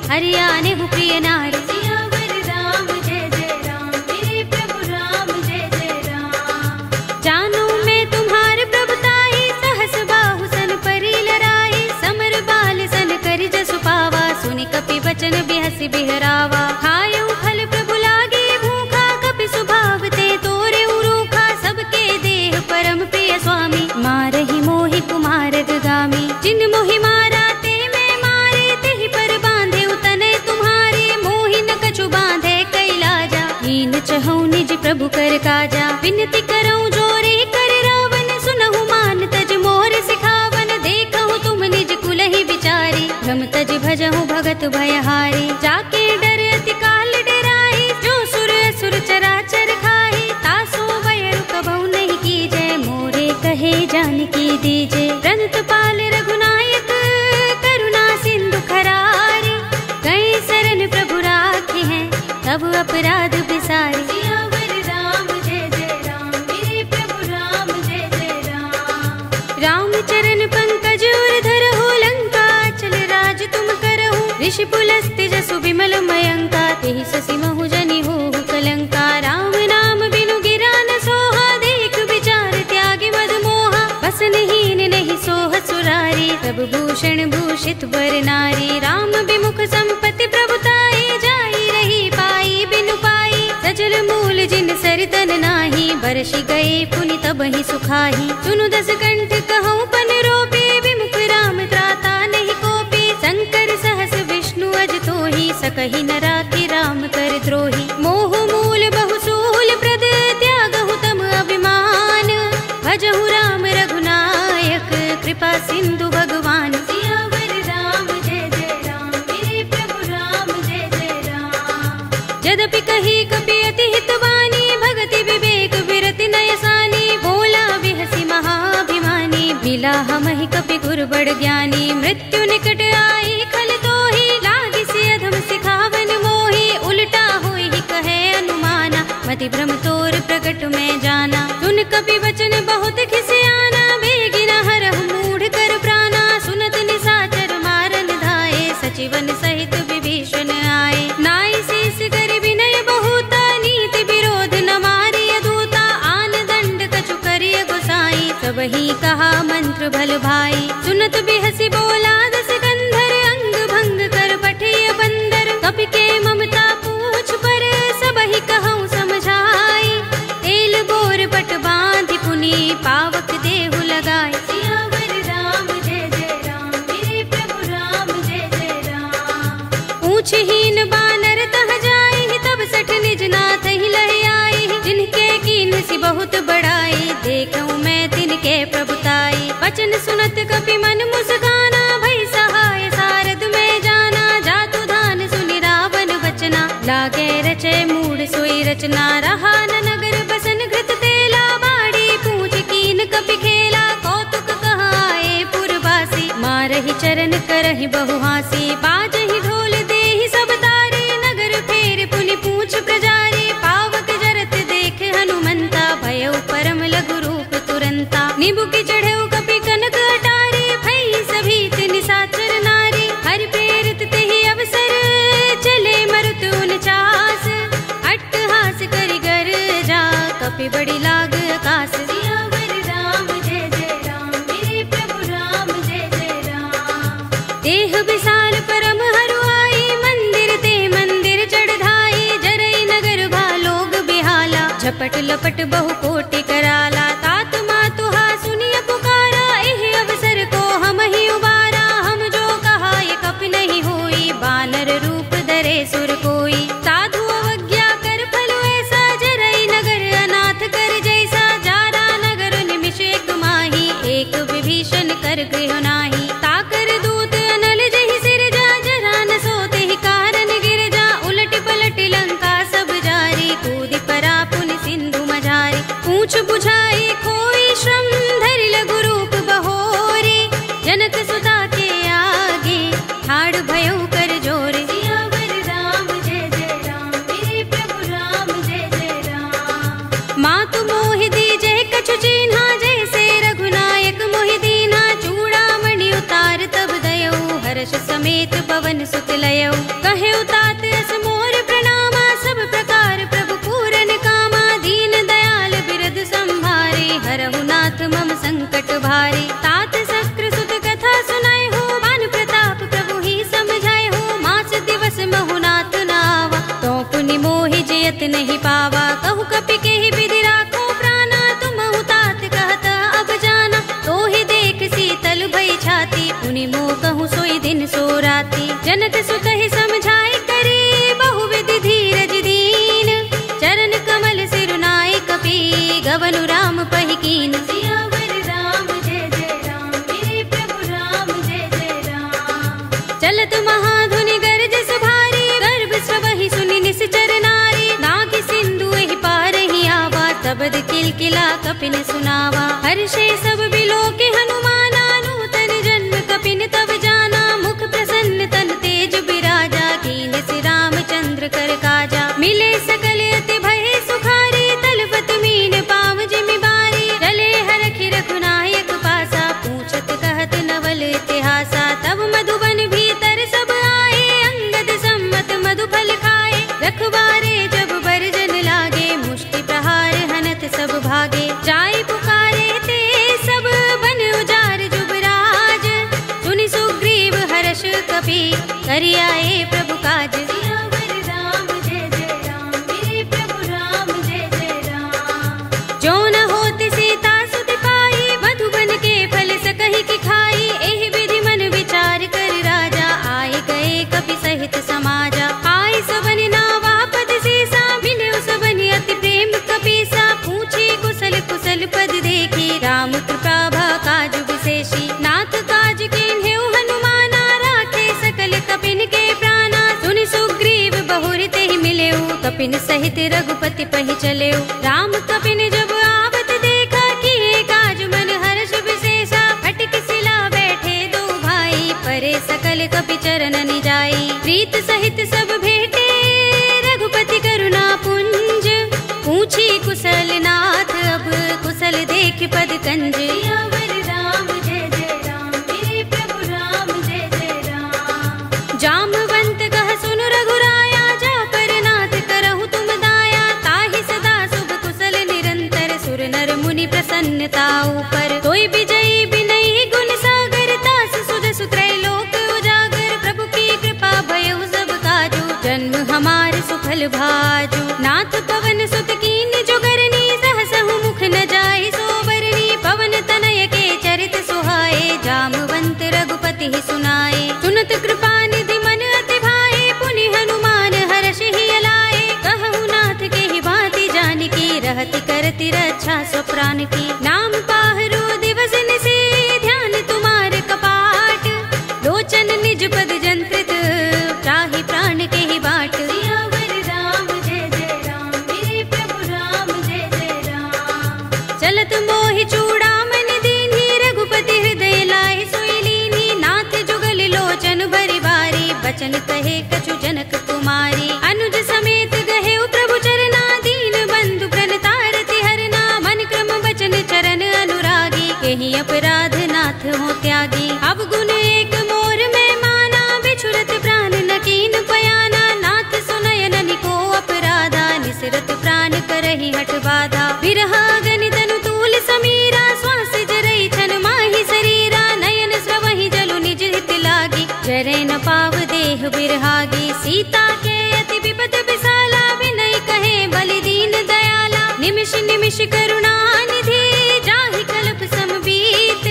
हरियाने हु प्रिय नारी। सियावर राम जय जय राम, मेरे प्रभु राम जय जय राम। जानो मैं तुम्हार प्रभुताई, सहस बाहु सन परि लराई। समर बाल सन करि जसु पावा, सुनि कपि बचन बिहसि बिहरावा। खायउ फल प्रभु लागे भूखा, कपि स्वभाव ते तोरे उरूखा। सबके देह परम प्रिय स्वामी, मारहि मोहि कुमार गामी। जिन मोहि मारा ते मैं मारे, तेहि पर बांधे उतने तुम्हारे। मोहि न कछु बांधे कैलाजा, हीन चहु निज प्रभु कर काजा। विनती करऊं जोरे कर रावण, सुनहु मान तज मोर सिखावन। देखहु तुम निज कुलहि विचारी, भ्रम तज भजहु भगत भयहारी। जाके डर अति काल डराई, जो सुर असुर चराचर खाई। तासो बयरु कबहु नहीं कीजै, मोरे कहे जानकी दीजे। रंत पाल रघुनायक, करुणा सिंधु खरारी। गए शरण प्रभु राखे हैं, तब अपराध बिसारी। सियावर राम जय जय राम, मेरे प्रभु राम जय जय राम। राम चरण पंकज उर धरहु, लंका चल राज तुम करहु। ऋषि पुलस्त्य जसु विमल मयंका, तेहि ससि महु जनि होहु कलंका। राम नाम बिनु गिरा न सोहा, देख विचार त्यागी मद मोहा। बसनहीन नहीं सोह सुरारी, तब भूषण भूषित बर नारी। राम विमुख संपत्ति प्रभुताई, जाई रही पाई बिनु पाई। सजल मूल जिन सरतन नाही, बरसि गए पुनि तबहि सुखाही। सुनु दस कंठ कहूँ पन रोपी, विमुख राम त्राता नहीं कोपी। शंकर सहस विष्णु अज तोहि, सकहि न राखि राम कर द्रोही। मोह मूल बहु सूल प्रद, त्यागहु तम अभिमान। भजहु राम रघुनायक, कृपा सिंधु भगवान। सियावर राम जय जय राम, मेरे प्रभु राम जय जय राम। यद्यपि कही कपि अति हितवानी, भगति विवेक विरति नयसानी। बोला बिहसि महाभिमानी, मिला हमहि कपि गुर बड़ ज्ञानी। मृत्यु निकट आई खल तोहि, लागिसि अधम सिखावन मोहि। उल्टा होई कहे अनुमाना, मति भ्रम तोर प्रकट में जाना। सुन कपि वचन बहुत खिसियाना, बेगिन हरहु मूढ़ कर प्राणा। सुनत निशाचर मारन धाये, सचिवन सहित विभीषण आए। नाई शीस कर विनय बहुता, नीति विरोध न मारिय दूता। आन दंड कछु करिय गोसाई, सबहि कहा मंत्र भल भाई। सुनत बिहसि बोला दस कंधर, अंग भंग कर पठिय बंदर। कपि के मम बढ़ाई, देखूं मैं तिनके प्रभुताई। वचन सुनत कपि मन मुस्काना, भई सहाय सारद में जाना। जातु धान सुनि रावण वचना, लागे रचे मूड सोई रचना। रहा न नगर बसन घृत तेला, बाड़ी पूछ कीन कपि खेला। कौतुक कहाए पुरवासी, मारहि चरण करहि बहु हासी। बाजहि ढोल देहि सब तारी, नगर फेर पुनि पूछ प्रजारी। पावक जरत देख हनुमंता, भयउ परम लघु रूप तुरंता। निबुकि चढ़ऊ कपि कनक अटारी, भई सभीत निशाचर नारी। हरि प्रेरित तेहि अवसर, चले मरुत 49। अट्टहास करि गर्जा, कपि बड़ी लाग आकाश। सियावर राम जय जय राम, मेरे प्रभु राम जय जय राम। देह विशाल परम हरुआई, मंदिर ते मंदिर चढ़ाई। जरई नगर भालोग बिहाला, झपट लपट बहु कोटि कराला। तात मातुहा सुनिय पुकारा, एहि अवसर को हम ही उबारा। हम जो कहा ये कपि नहीं होई, बानर रूप धरे सुर कोई। साधु अवज्ञा कर फल ऐसा, जरई नगर अनाथ कर जैसा। जारा नगर निमिष एक माही, एक विभीषण कर गृह नाही। ताकर दूत अनल जहि सिर जा, जरा न सोते ही कारण गिर जा। उलट पलट लंका सब जारी, कूदि परा पुनि सिंधु मझारी। पूछ बुझाई खोई श्रम, धरि लघु रूप बहोरी। जनक सुता के आगे, ठाड़ भयउ कर जोरे। सियावर राम जय जय राम, मेरे प्रभु राम जय जय राम। मातु मोहि दीजे कछु चिन्हा, जैसे रघुनायक मोहि दीन्हा। चूड़ामणि उतार तब दयऊ, हर्ष समेत पवन सुत लयऊ। कहे उतात अस मोर प्रणामा, सब प्रकार प्रभु पूरन कामा। दीन दयाल बिरद संभारे, हरहु नाथ मम संकट भारे। तात शस्त्र सुत कथा सुनाए हो, बान प्रताप प्रभु ही समझाए हो। मास दिवस महु नाथ नावा, तो पुनि मोहि जयत नहीं पावा। कहु कपि केहि विधि राखो प्राणा, तुमहु तात कहत अब जाना। तो ही देख शीतल भई छाती, पुनि मोह कहूँ सोई दिन सो राती। जनक सुत ही समझाए करे, बहु विधि धीरज दीन। चरण कमल सिरुनाए कपि, गवनु राम पहि कीन। सियावर राम जय जय राम, मेरे प्रभु राम जय जय राम। चलत महाधुनि गरजस भारी, गर्भ सबहि सुनि निश्चर नारी। नाग सिंधु एहि पार ही आवा, शब्द किलकिला कपिन सुनावा। हर्षे सब बिलोके हनुमाना, नूतन जन्म कपिन तब जाना। मुख प्रसन्न तन तेज बिराजा, कीन्ह श्री रामचंद्र कर काजा। मिले सकल अति भय सुखारी, तलपत मीन पाव जिमि बारी। चले हरखि रघुनायक पासा, पूछत कहत नवल इतिहासा। तब मधुबन भीतर सब आए, अंगद सम्मत मधुफल खाए। रखवारे जब बरजन लागे, मुष्टि प्रहार हनत सब भागे। जाय पुकारे ते सब बन उजार जुबराज। सुनि सुग्रीव हर्ष कपि, करि आए प्रभु काज। सियावर राम जय जय राम, मेरे प्रभु राम जय जय राम। जो न होत सीता सुत पाई, मधुबन के फल सकहि की खाई। एहि विधि मन विचार कर राजा, आए गए कपि सहित समाजा। आए सबनि नावा पद सीसा, मिले सबनि अति प्रेम कपीसा। पूछे कुशल कुशल पद देखी, राम कृपा भा काज विशेषी। नाथ काज कीन्हेउ हनुमाना, राखे सकल कपिन के प्राणा। सुनि सुग्रीव बहुर तेहि मिलेउ, कपिन सहित रघुपति पहि चलेउ। राम कपिन जब आवत देखा, किए काज मन हर्ष विशेषा। फटक सिला बैठे दो भाई, परे सकल कपि चरण निजाई। प्रीत सहित सब भेटे, रघुपति करुणा पुंज। पूछी कुशल नाथ, अब कुशल देख पद कंज। सियावर राम जय जय राम, मेरे प्रभु राम जय जय राम। जामवंत कह सुन रघुराया, जा पर नाथ करहु तुम दाया। ताहि सदा शुभ कुशल निरंतर, सुर नर मुनि प्रसन्नता ऊपर। तोय विजयी विनयी गुण सागर, तास सुध सुत्रय लोक उजागर। प्रभु की कृपा भयउ सब काजू, जन्म हमार सुफल भाजू। नाथ पवन सुत कीन जोगरनी, सहसहु मुख न जाय सोबरनी। पवन तनय के चरित सुहाए, जामवंत रघुपति ही सुनाए। सुनत कृपा निधि मन अति भाए, पुनि हनुमान हर्ष ही अलाए। कहु नाथ के ही भांति जानकी, रहति करत करती रक्षा सो प्राण की। नाम पाहरो दिवस निसे ध्यान तुम्हारे कपाट, लोचन निज पद जंत्रित त्राहि प्राण के ही बाट। सियावर राम जय जय राम, मेरे प्रभु राम जय जय राम। चलत मोहि चूड़ामणि दीन्ही, रघुपति हृदय लाहि सोई लीन्ही। नाथ जुगल लोचन भरि बारी, बचन कहे कछु जनक कुमारी। अनुज समेत गहे प्रभु चरना, दीन बंधु प्रणतारति हरना। मन क्रम बचन चरण अनुरागी, केहि अपराध नाथ हो त्यागी। अब गुण एक मोर में माना, बिछुरत प्राण न कीन पयाना। नाथ सुनयन निको अपराधा, निसरत प्राण करहि हठ बाधा। बिरहा गनि तनु तूल समीरा, श्वास जरई छन माहि शरीरा। नयन स्रवहि जलु निज हित लागी, जरै न पाव देह बिरहागी। सीता के अति विपद विसाला, विनय कहे बलि दीन दयाला। निमिष निमिष करुणा निधि, जाहि कल्प समबीत।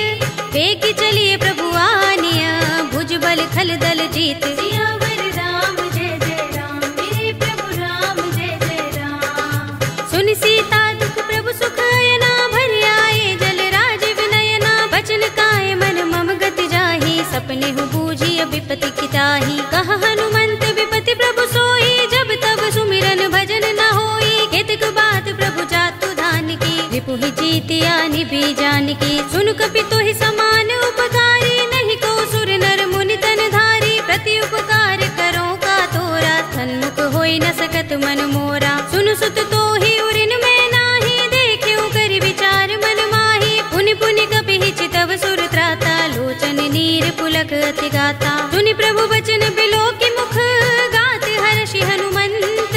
वेग चलिए प्रभु आनिया, भुज बल खल दल जीत। सियावर राम जय जय राम, मेरे प्रभु राम जय जय राम। सुन सीता दुख प्रभु सुख अयना, भरि आए जल राज विनयना। बचन काय मन मम गति जाहि, सपने हु बूझी विपति किताही। कह हनुमंत विपति प्रभु सोई, जब तब सुमिरन भजन न होई। केतक बात प्रभु जातु धान की, रिपुहि जीतिया निभि जान की। सुन कपि तोहि समान उपकारी, नहीं को सुर नर मुनि तन धारी। प्रति उपकार करो का तोरा, सन्मुख होई न सकत मन मोरा। सुन सुत तोहि उरिन में नाही, देख्यो कर विचार मन माही। पुनि पुनि कपि चितव सुर त्राता, लोचन नीर पुलक अति गाता। सुनि प्रभु बचन बिलो की मुख, गात हर्षि हनुमंत।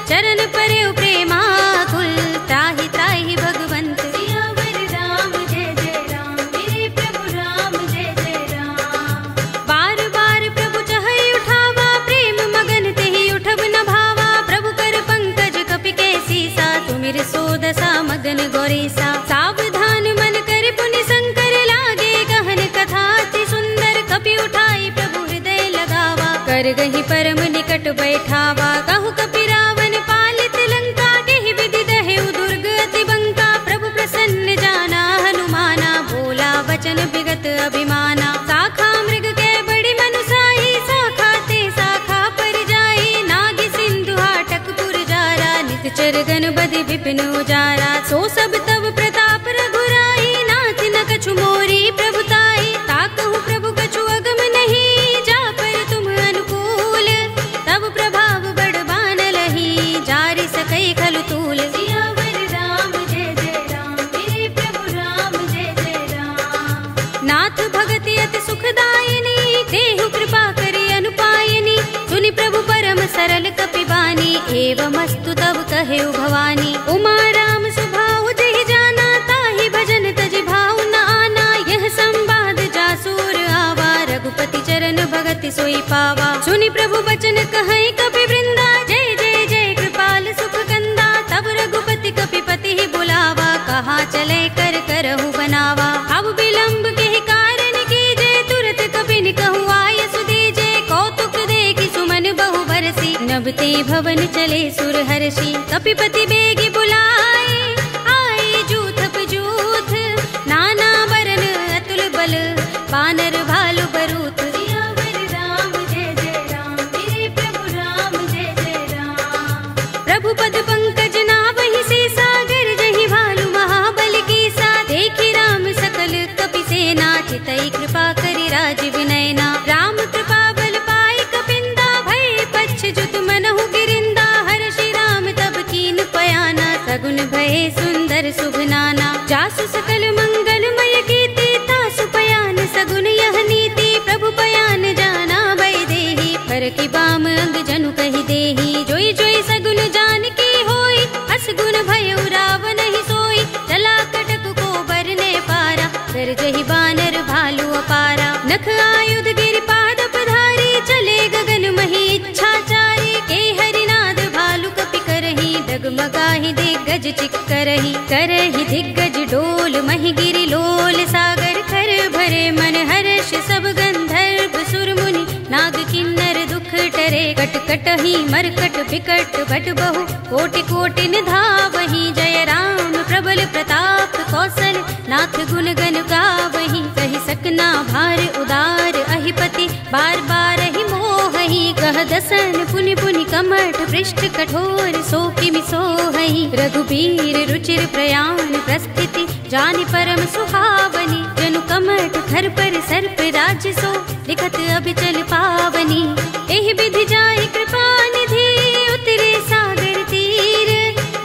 चरण परे प्रेमाकुल, त्राहि त्राहि भगवंत। सियावर राम जय जय राम, मेरे प्रभु राम जय जय राम। बार बार प्रभु चहई उठावा, प्रेम मगन तेहि उठब न भावा। प्रभु कर पंकज कपि के सीसा, तुमिर सोदसा मगन गौरीसा। सावधान मन कर पुनि शंकर, लागे गहन कथा अति सुंदर। कपि उठाई प्रभु हृदय लगावा, कर गहि परम निकट बैठावा। कहु कपि रावण पालित लंका, केहि विधि दहेउ दुर्ग अति बंका। प्रभु प्रसन्न जाना हनुमाना, बोला वचन विगत अभिमाना। शाखा मृग के बड़ी मनुसाही, शाखा ते शाखा पर जाई। नाग सिंधु हाटक पुर जारा, निकचर गण बधि विपिन उजारा। सो सब तब प्रताप रघुराई, नाथ न कछु मोरी प्रभुताई। ताकहु प्रभु कछु अगम नहीं, जा पर तुम अनुकूल। तब प्रभाव बड़ बान लही, जारि सकई खलु तूल। सियावर राम जय जय राम, मेरे प्रभु राम जय जय राम। नाथ भगति अति सुखदायिनी, देहु कृपा करि अनुपायिनी। सुनि प्रभु परम सरल कपि बानी, एवमस्तु तब कहेउ भवानी। उमा राम सुभाउ जेहि जाना, ताहि भजन तजि भाउ न आना। यह संवाद जासूर आवा, रघुपति चरण भगति सोई पावा। सुनि प्रभु बचन कहै कपि वृंदा, जय जय जय कृपाल सुख कंदा। तब रघुपति कपि पति ही बुलावा, कहा चले कर करहु बनावा। अब विलंब के कारण कीजे, तुरत कपि निकहु आय सुदीजे। कौतुक देखि सुमन बहु बरसी, नभते भवन चले सुर हर्षि। कपिपति बेगी बुलाए, आए जूथ पजूथ। नाना बरन अतुल बल, बानर भालु बरूथ। सियावर राम जय जय राम, मेरे प्रभु राम जय जय राम। प्रभु पद पंकज नावहि सीसा, गिरजहि भालु महाबल कीसा। देखि राम सकल कपि सेना, चितई कृपा करि राज विनयना। राम कृपा बल पाई कपिंदा, भय पच्छ जुत मनहु गिरिंदा। हर्षि राम तब कीन पयाना, सगुन भय सुंदर शुभ नाना। जासु सकल मंगलमय कीर्ति, तासु पयान सगुन यह नीति। प्रभु पयान जाना भय देहि, पर की बाम अंग जनु कहि देहि। जोई जोई सगुन जान की होई, अस गुण भयउ रावण ही सोई। चला कटक को बरने पारा, गरजहि बानर भालु अपारा। नख आयुध गिरिपाद पधारी, चले गगन मही इच्छाचारी। के हरिनाद भालु कपि करहि, डगमगाहि दिग्गज चिक्करहि। करहि दिग्गज डोल महि गिरि लोल, सागर कर भरे मन हर्ष सब गंधर्व सुर मुनि। नाग किन्नर दुख टरे, कट कटहि मरकट बिकट भट बहु। कोटि कोटि निधावहि, जय राम प्रबल प्रताप कौशल नाथ गुण गण गावहीं। कहि सकना भार उदार अहिपति बार बार ही मोहहि। कह दसन पुनि पुनि कमठ पृष्ठ कठोर सो किमि सोहहि। रघुबीर रुचिर प्रयाण प्रस्थिति जानि परम सुहावनी। जनु कमठ खर पर सर्प राज सो लिखत अबिचल पावनी। एहि विधि जाहि कृपा निधि उतरे सागर तीर।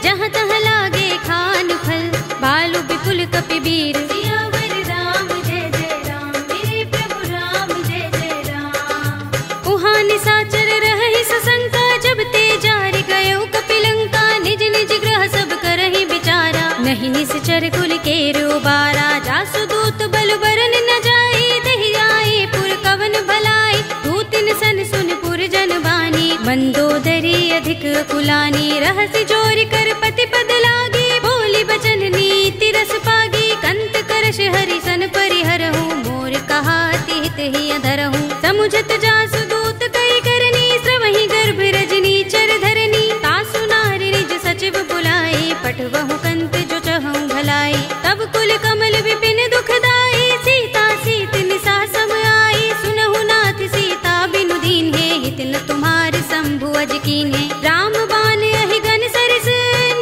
जहाँ तहाँ लागे खान फल बालु विपुल कपिबीर। सियावर राम जय जय राम मेरे प्रभु राम जय जय राम। उहाँ निसाचर रहहि सशंका जब ते जारि गयो कपिलंका। निज निज ग्रह सब करहि विचारा नहीं निश्चर कुल केर उबारा। जासु दूत बल बरन न जाई देहि आए पुर कवन भलाई। दूतिन सन सुन पुर जन बानी मंदोदरी अधिक कुलानी। रहसि जोरि कर पति पद लागी बोली बचन नीति रस पागी। कंत करश हरि सन परिहरहु मोर कहा तिहित ही अधरहु। समुझत जासु दूत कई करनी श्रवहि गर्भ रजनी चर धरनी। तासु नारि निज सचिव बुलाई पठवहु कंत जो चहु भलाई। तब कुल कमल विपिन दुखदाई सीता सीत निसा सम आई। सुनहु नाथ सीता बिनु दीन है हित न तुम्हार शंभु अज कीन्हे। राम बाण अहि गन सरस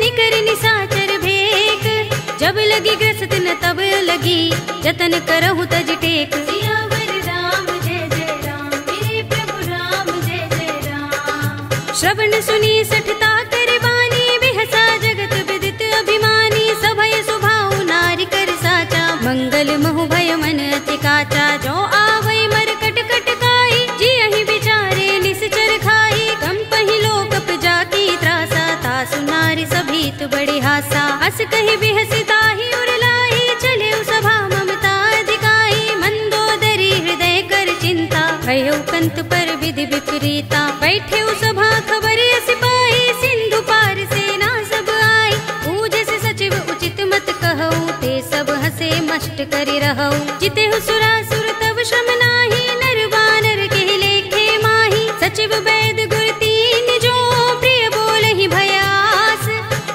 निकर निसाचर भेक। जब लगी ग्रस्त न तब लगी जतन करहु तज टेक। सियावर राम जय जय राम मेरे प्रभु राम जय जय राम। श्रवण सुनी सठता कर बानी बिहसा जगत विदित अभिमानी। सभय सुभाउ नारी कर साचा मंगल महु भय मन अति काचा। जो आवै मर कट कट काई जियहि विचारे निश्चर खाई। कंपहि लोकप जाकी त्रासा तासु नारी सभीत बड़ी हासा। हस कहि बिहसि ताहि उर लाई चले सभा ममता अधिकाई। मंदोदरी हृदय कर चिंता भयो कंत पर विधि विपरीता। बैठे सभा खबर सिपाही सिंधु पार सेना सब आई। पूजस सचिव उचित मत कहऊ ते सब हसे मष्ट करि रहऊ। जितेहु सुरासुर तब श्रम नाही नर वानर के लेखे माही। सचिव वैद गुर तीन जो प्रिय बोलहि भयास।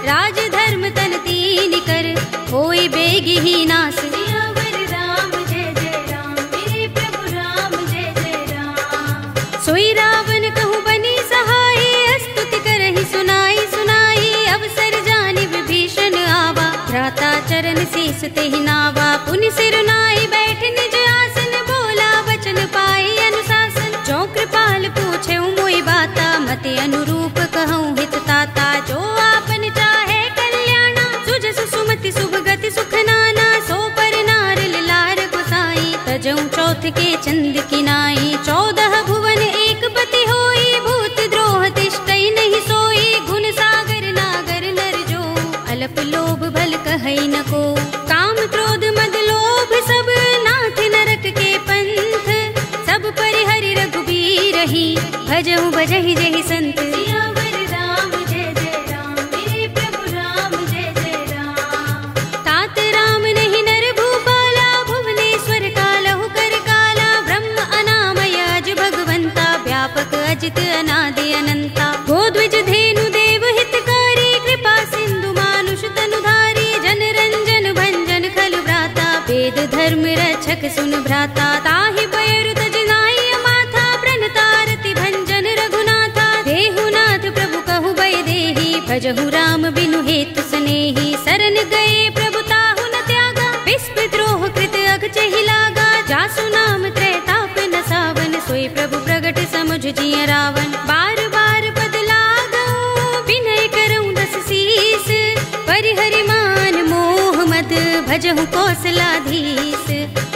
राज धर्म तन तीन कर होई बेगी ही नास। सियावर राम जय जय राम मेरे प्रभु राम जय जय राम। सोई रावण कहु बनी सहाय स्तुति करहि सुनाई सुनाई। अवसर जानि विभीषण आवा भ्राता चरण शीस तेहि नावा। पुनि सिर नाई बैठ निज आसन बोला वचन पाई अनुशासन। जो कृपाल पूछे मोहि बाता मति अनुरूप कहूँ हित ताता। जो आपन चाहे कल्याणा सुजस सुमति शुभ गति सुख नाना। सो पर नार लार गोसाई तजऊ चौथ के चंद किनाई। 14 भुवन एक पति होई भूत द्रोह तिष्ठई नहीं सोई। गुण सागर नागर नर जो अल्प लोभ भल कहई न को। काम क्रोध मद लोभ सब नाथ नरक के पंथ। सब परिहरि रघुबीर ही भजहु भजहि जहि संत। सियावर राम जय जय राम मेरे प्रभु राम जय जय राम। तात राम नहीं नर भूपाला भुवनेश्वर कालहु कर काला। ब्रह्म अनामय अज भगवंता व्यापक अजित अनादि अनंता। गोद्विज धेनु देव हितकारी कृपा सिंधु मानुष तनुधारी। जन रंजन भंजन खल भ्राता वेद धर्म रक्षक सुन भ्राता। ताहि बयरु तज नाई माथा प्रणतारति भंजन रघुनाथा। देहु नाथ प्रभु कहु भय देहि भजहु राम बिनु हेतु सनेहि। शरण गए प्रभु ताहु न त्यागा विस्प द्रोह कृत अघ चहि लागा। जासु नाम त्रैताप न सावन सोई प्रभु प्रगट समुझ जिय रावण। बार बार पद लागऊ विनय करऊँ दस शीस। परिहरि मान मोह मद भजहु कौशलाधीश।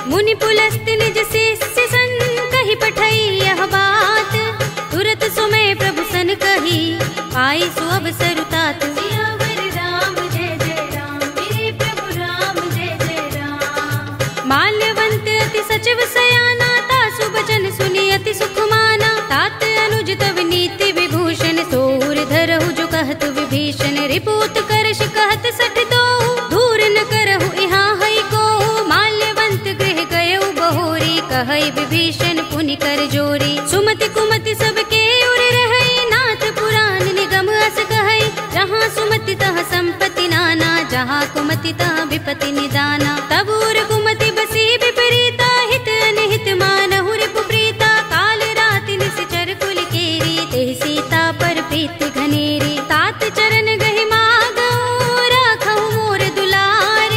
मुनि पुलस्त निज शिष्य सन कहि पठई यह बात। तुरत सुमय प्रभु सन कही पाई सु अवसर तात। सियावर राम जय जय राम मेरे प्रभु राम जय जय राम। माल्यवंत अति सचिव सयाना तासु बचन सुनि अति सुख माना। तात अनुज तव नीति विभूषण सोर धरहु जो कहत विभीषण। रिपुत करश कहत सठ दो दूर न करहु यहाँ हई को। माल्यवंत गृह गयउ बहोरी कहई विभीषण पुनि कर जोरी। सुमति कुमति सबके उर रहई नाथ पुराण निगम अस कहई। जहाँ सुमति तह संपत्ति नाना जहाँ कुमति तहाँ विपति निदाना। तब उर कुमति बसी विपरीता, हित अनहित मानहु रिपु प्रीता। काल राति निश्चर कुल केरी, तेहि सीता पर प्रीत घनेरी। तात चरण गहि मागहु, राखहु मोर दुलार।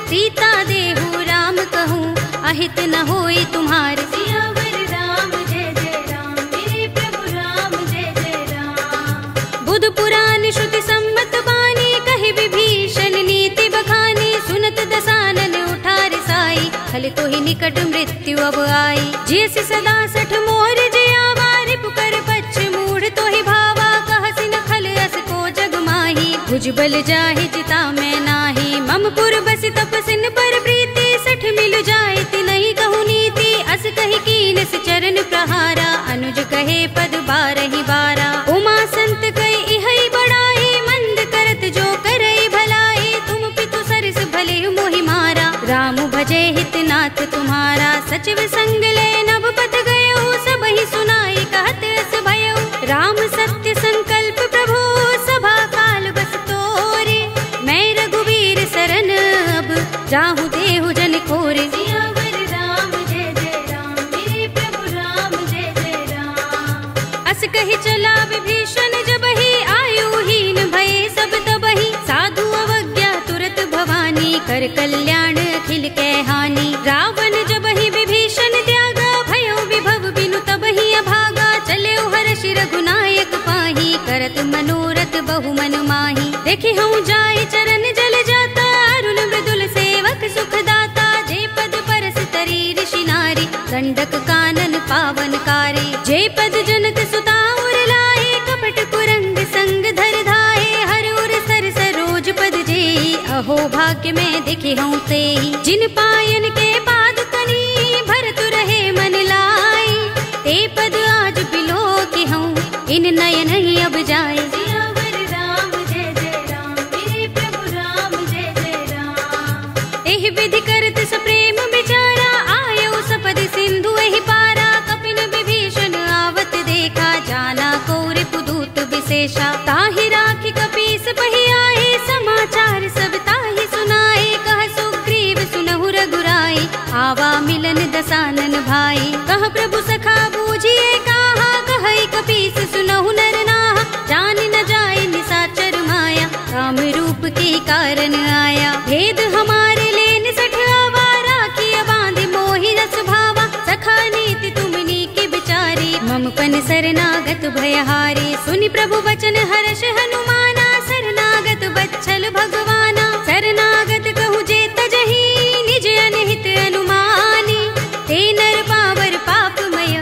सीता देहु राम कहूँ, अहित न होई तुम्हार। सियावर राम जय जय राम, मेरे प्रभु राम जय जय राम। बुध पुराण श्रुति सम्मत बानी, कहि विभीषण नीति बखानी। सुनत दसानन उठा रिसाई, खल तो ही निकट मृत्यु अब आई। जैसे सदा सठ मोर जियावा, रिपु कर पच्छ मूढ़ तो ही भावा। कहसि न खल अस को जग माही, भुजबल जाहि जिता मैं नाही। मम पुर बसि तपसिन पर प्रीति, सठ मिल जाए तिनहि कहु नीति। अस कहि कीनस चरण प्रहारा, अनुज कहे पद बारहि बारा। उमा संत कहि इहै बड़ाई, मंद करत जो करई भलाई। तुम पितु सरस भले मोहि मारा, राम भजे हित नाथ तुम्हारा। सचिव संग ले नभ पथ गयो, सबहि सुनाई कहत अस भयो। राम सत्य संकल्प प्रभु, सभा काल बस तोरे। मैं रघुवीर सरन अब, जाहु देहु जन खोरे। सियावर राम जय जय राम, मेरे प्रभु राम जय जय राम। अस कहि चला विभीषण जबहि, आयुहीन भये सब तबहि। साधु अवज्ञा तुरत भवानी, कर कल्याण अखिल के हानि। रावण जबहि विभीषण त्यागा, भयो विभव बिनु तबहि अभागा। चले हर्ष रघुनायक पाही, करत मनोरथ बहु मन माही। देखि हूँ जाय चरण जल जाता, अरुण मृदुल सेवक सुख दाता। जे पद परस तरी ऋषि नारी, दंडक कानन पावन कारी। जे पद जनक सुता उर लाए, कपट कुरंग संग धर धाये। हर उर सर सरोज पद जेहि, अहो भाग्य में देखे हूँ तेहि। जिन पायन के पाद कनी, भरत रहे मन लाई। ते पद आज बिलो के हूँ, इन नयन ही अब जाए। सियावर राम जय जय राम, मेरे प्रभु राम जय जय राम। एहि विधि करत सप्रेम विचारा, आयो सपद सिंधु एहि पारा। कपिन विभीषण आवत देखा, जाना को रिपुदूत विशेषा। ताहि राखी कपीस पहि आए, समाचार सब ताहि सुनाए। कह सुग्रीव सुनहु रघुराई, आवा मिलन दसानन भाई। कह प्रभु सखा बूझिए काहा, कहई कपीस सुनहु नर नाहा। जान न जाए निसाचर माया, राम रूप के कारण आया। भेद हमारे लेन सठ आवा, राखिया बांधि मोहि रस भावा। सखा नीति तुमनी की बिचारी, मम पन शरणागत भयहारी। सुनि प्रभु वचन हर्ष हनुमाना, शरणागत बच्छल भगवाना। शरणागत कहु जे तजहि, निज अनहित अनुमानी। ते नर पावर पापमय,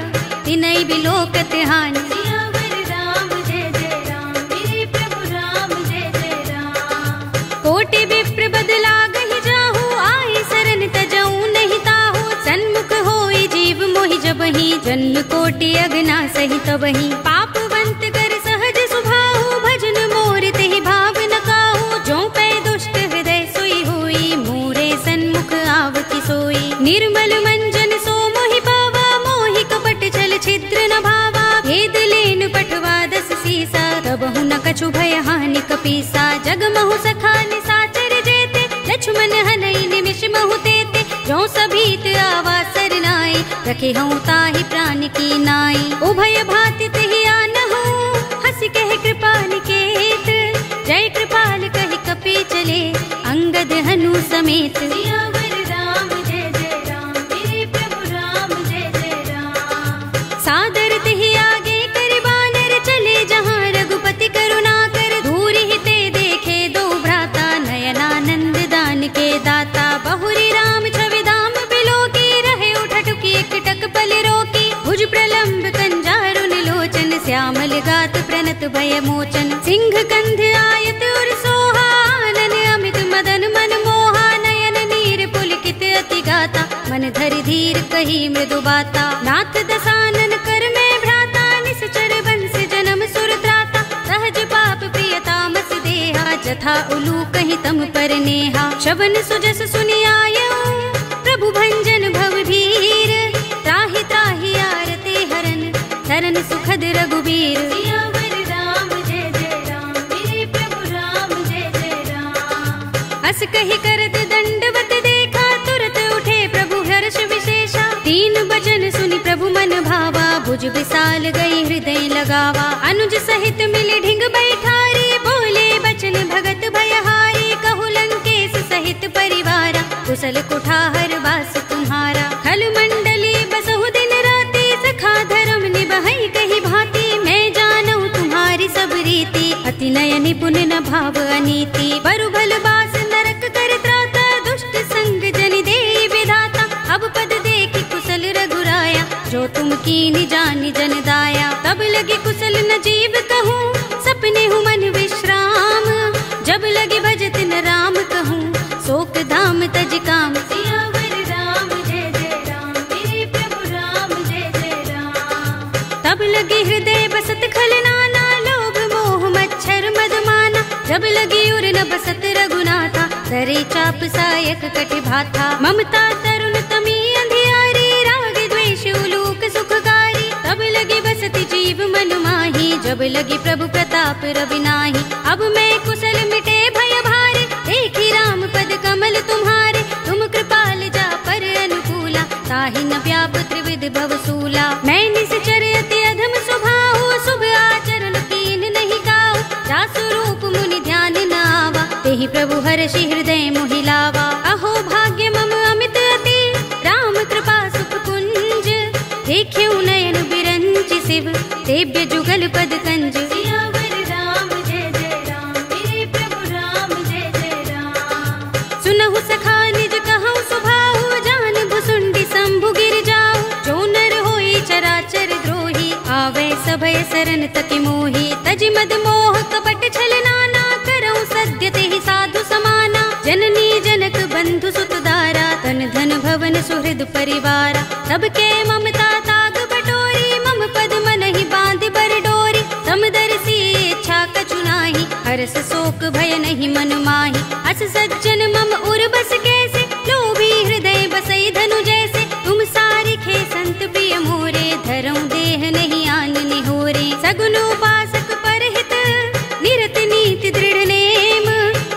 तिनहि बिलोकत हानि। सियावर राम जय जय राम, मेरे प्रभु राम जय जय राम। कोटि विप्र बदला गहि जाहु, आई शरण तजऊ नहीं ताहु। सन्मुख होई जीव मोहि जबहि, जन्म कोटि अगना सहि तबहि। पापवंत कर सहज सुभाहु, भजन मोर तेहि भाव न काहू। जो पै दुष्ट हृदय सोई होई, मोरे सन्मुख आवति सोई। निर्मल मंजन सो मोहि पावा, मोहि कपट छल छिद्र न भावा। भेद लेन पठवा दस सीसा, तबहु न कछु भय हानि कपीसा। जग महु सखा निसाचर जेते, लक्ष्मण हनई निमिष महु तेते। जो सभीत आवा सरनाई, रखे हूँ ताहि प्राण की नाई। उभय भाति तेहि आनहु, हंसी कहे कृपा निकेत। जय कृपाल कहि कपि चले, अंगद हनु समेत। सियावर राम जय जय राम, मेरे प्रभु राम जय जय राम। सादर तेहि आगे करि बानर, चले जहाँ रघुपति करुणा कर। दूरि ही ते देखे दो भ्राता, नयनानंद दान के दाता। बहुरी राम छवि धाम बिलोकी, रहे उठटुकी एकटक पल रोकी। भुज प्रलंब कंजारुन लोचन, श्यामल गात प्रणत भय मोचन। सिंह कंध आयत उर सोहा, आनन अमित मदन मन मोहा। नयन नीर पुलकित अति गाता, मन धरि धीर कही मृदु बाता। नाथ दसानन कर में भ्राता, निश्चर बंस जन्म सुर त्राता। सहज पाप प्रियतामस देहा, जथा उलू कहि तम पर नेहा। शबन सुजस सुनि आयऊ, प्रभु भंजन भव भीर। त्राहि त्राहि आरते हरन, शरण सुखद रघुबीर। सियावर राम जय जय राम, मेरे प्रभु राम जय जय राम। अस कही करत दंडवत देखा, तुरत उठे प्रभु हर्ष विशेषा। तीन बचन सुनि प्रभु मन भावा, भुज विशाल गई हृदय लगावा। अनुज सहित मिले ढिंग बैठारी, बोले बचन भगत भयहारी। कहु लंकेश सहित परिवारा, कुशल कुठार वास तुम्हारा। खल मंडली बसहु दिन राति, सखा धर्म निबहै कही भांति। मैं जानऊ तुम्हारी सब रीति, अति नय निपुण न भाव अनीति। बरु भल बास नरक कर त्राता, दुष्ट संग जन देई विधाता। अब पद देखि कुशल रघुराया, जो तुम कीनि जानि जन दाया। तब लगे कुशल न जीव कहूँ, सपने हूँ मन विश्राम। जब लगे भजत न राम कहूँ, शोक धाम तज काम। सियावर राम जय जय राम, मेरे प्रभु राम जय जय राम। तब लगे हृदय बसत खल नाना, लोभ मोह मच्छर मद माना। जब लगी उर न बसत रघुनाथा, करे चाप सायक कटि भाथा। ममता तरुण तमी अंधियारी, राग द्वेष उलूक सुखकारी। तब लगी बसति जीव मन माही, जब लगी प्रभु प्रताप रवि नाही। अब मैं कुशल मिटे भय भारे, देखी राम पद कमल तुम्हारे। तुम कृपाल जा पर अनुकूला, ताहि न व्याप त्रिविध भवसूला। मैं निश्चर अति अधम स्वभाव, शुभ आचरण कीन नहीं काऊ। जासु रूप मुनि ध्यान न आवा, तेहि प्रभु हर्षि हृदय मोहि लावा। अहो भाग्य मम अमित अति, राम कृपा सुख कुंज। देख्यऊ नयन बिरंचि शिव, सेव्य जुगल पद कंज। सियावर राम जय जय राम, मेरे प्रभु राम जय जय राम। सुनहु सखा निज कहऊँ सुभाऊ, जान भुसुंडी शंभु गिर जाऊ। जो नर होई चराचर द्रोही, आवे सभय सरन तति मोही। तजि मद मोह कपट छल नाना, करऊँ सद्य तेहि साधु समाना। जननी जनक बंधु सुत दारा, तन धन भवन सुहृद परिवारा। सबके ममता ताग बटोरी, मम पद मन ही बांध बर डोरी। समदर्शी इच्छा कछु नाही, हरस शोक भय नहीं मन माही। अस सज्जन मम उर बस कैसे, लोभी हृदय बसई धनु जैसे। तुम सारिखे संत प्रिय मोरे, धरऊँ देह नहीं आन निहोरे। सगुन उपासक परहित, निरत नीति दृढ़ नेम।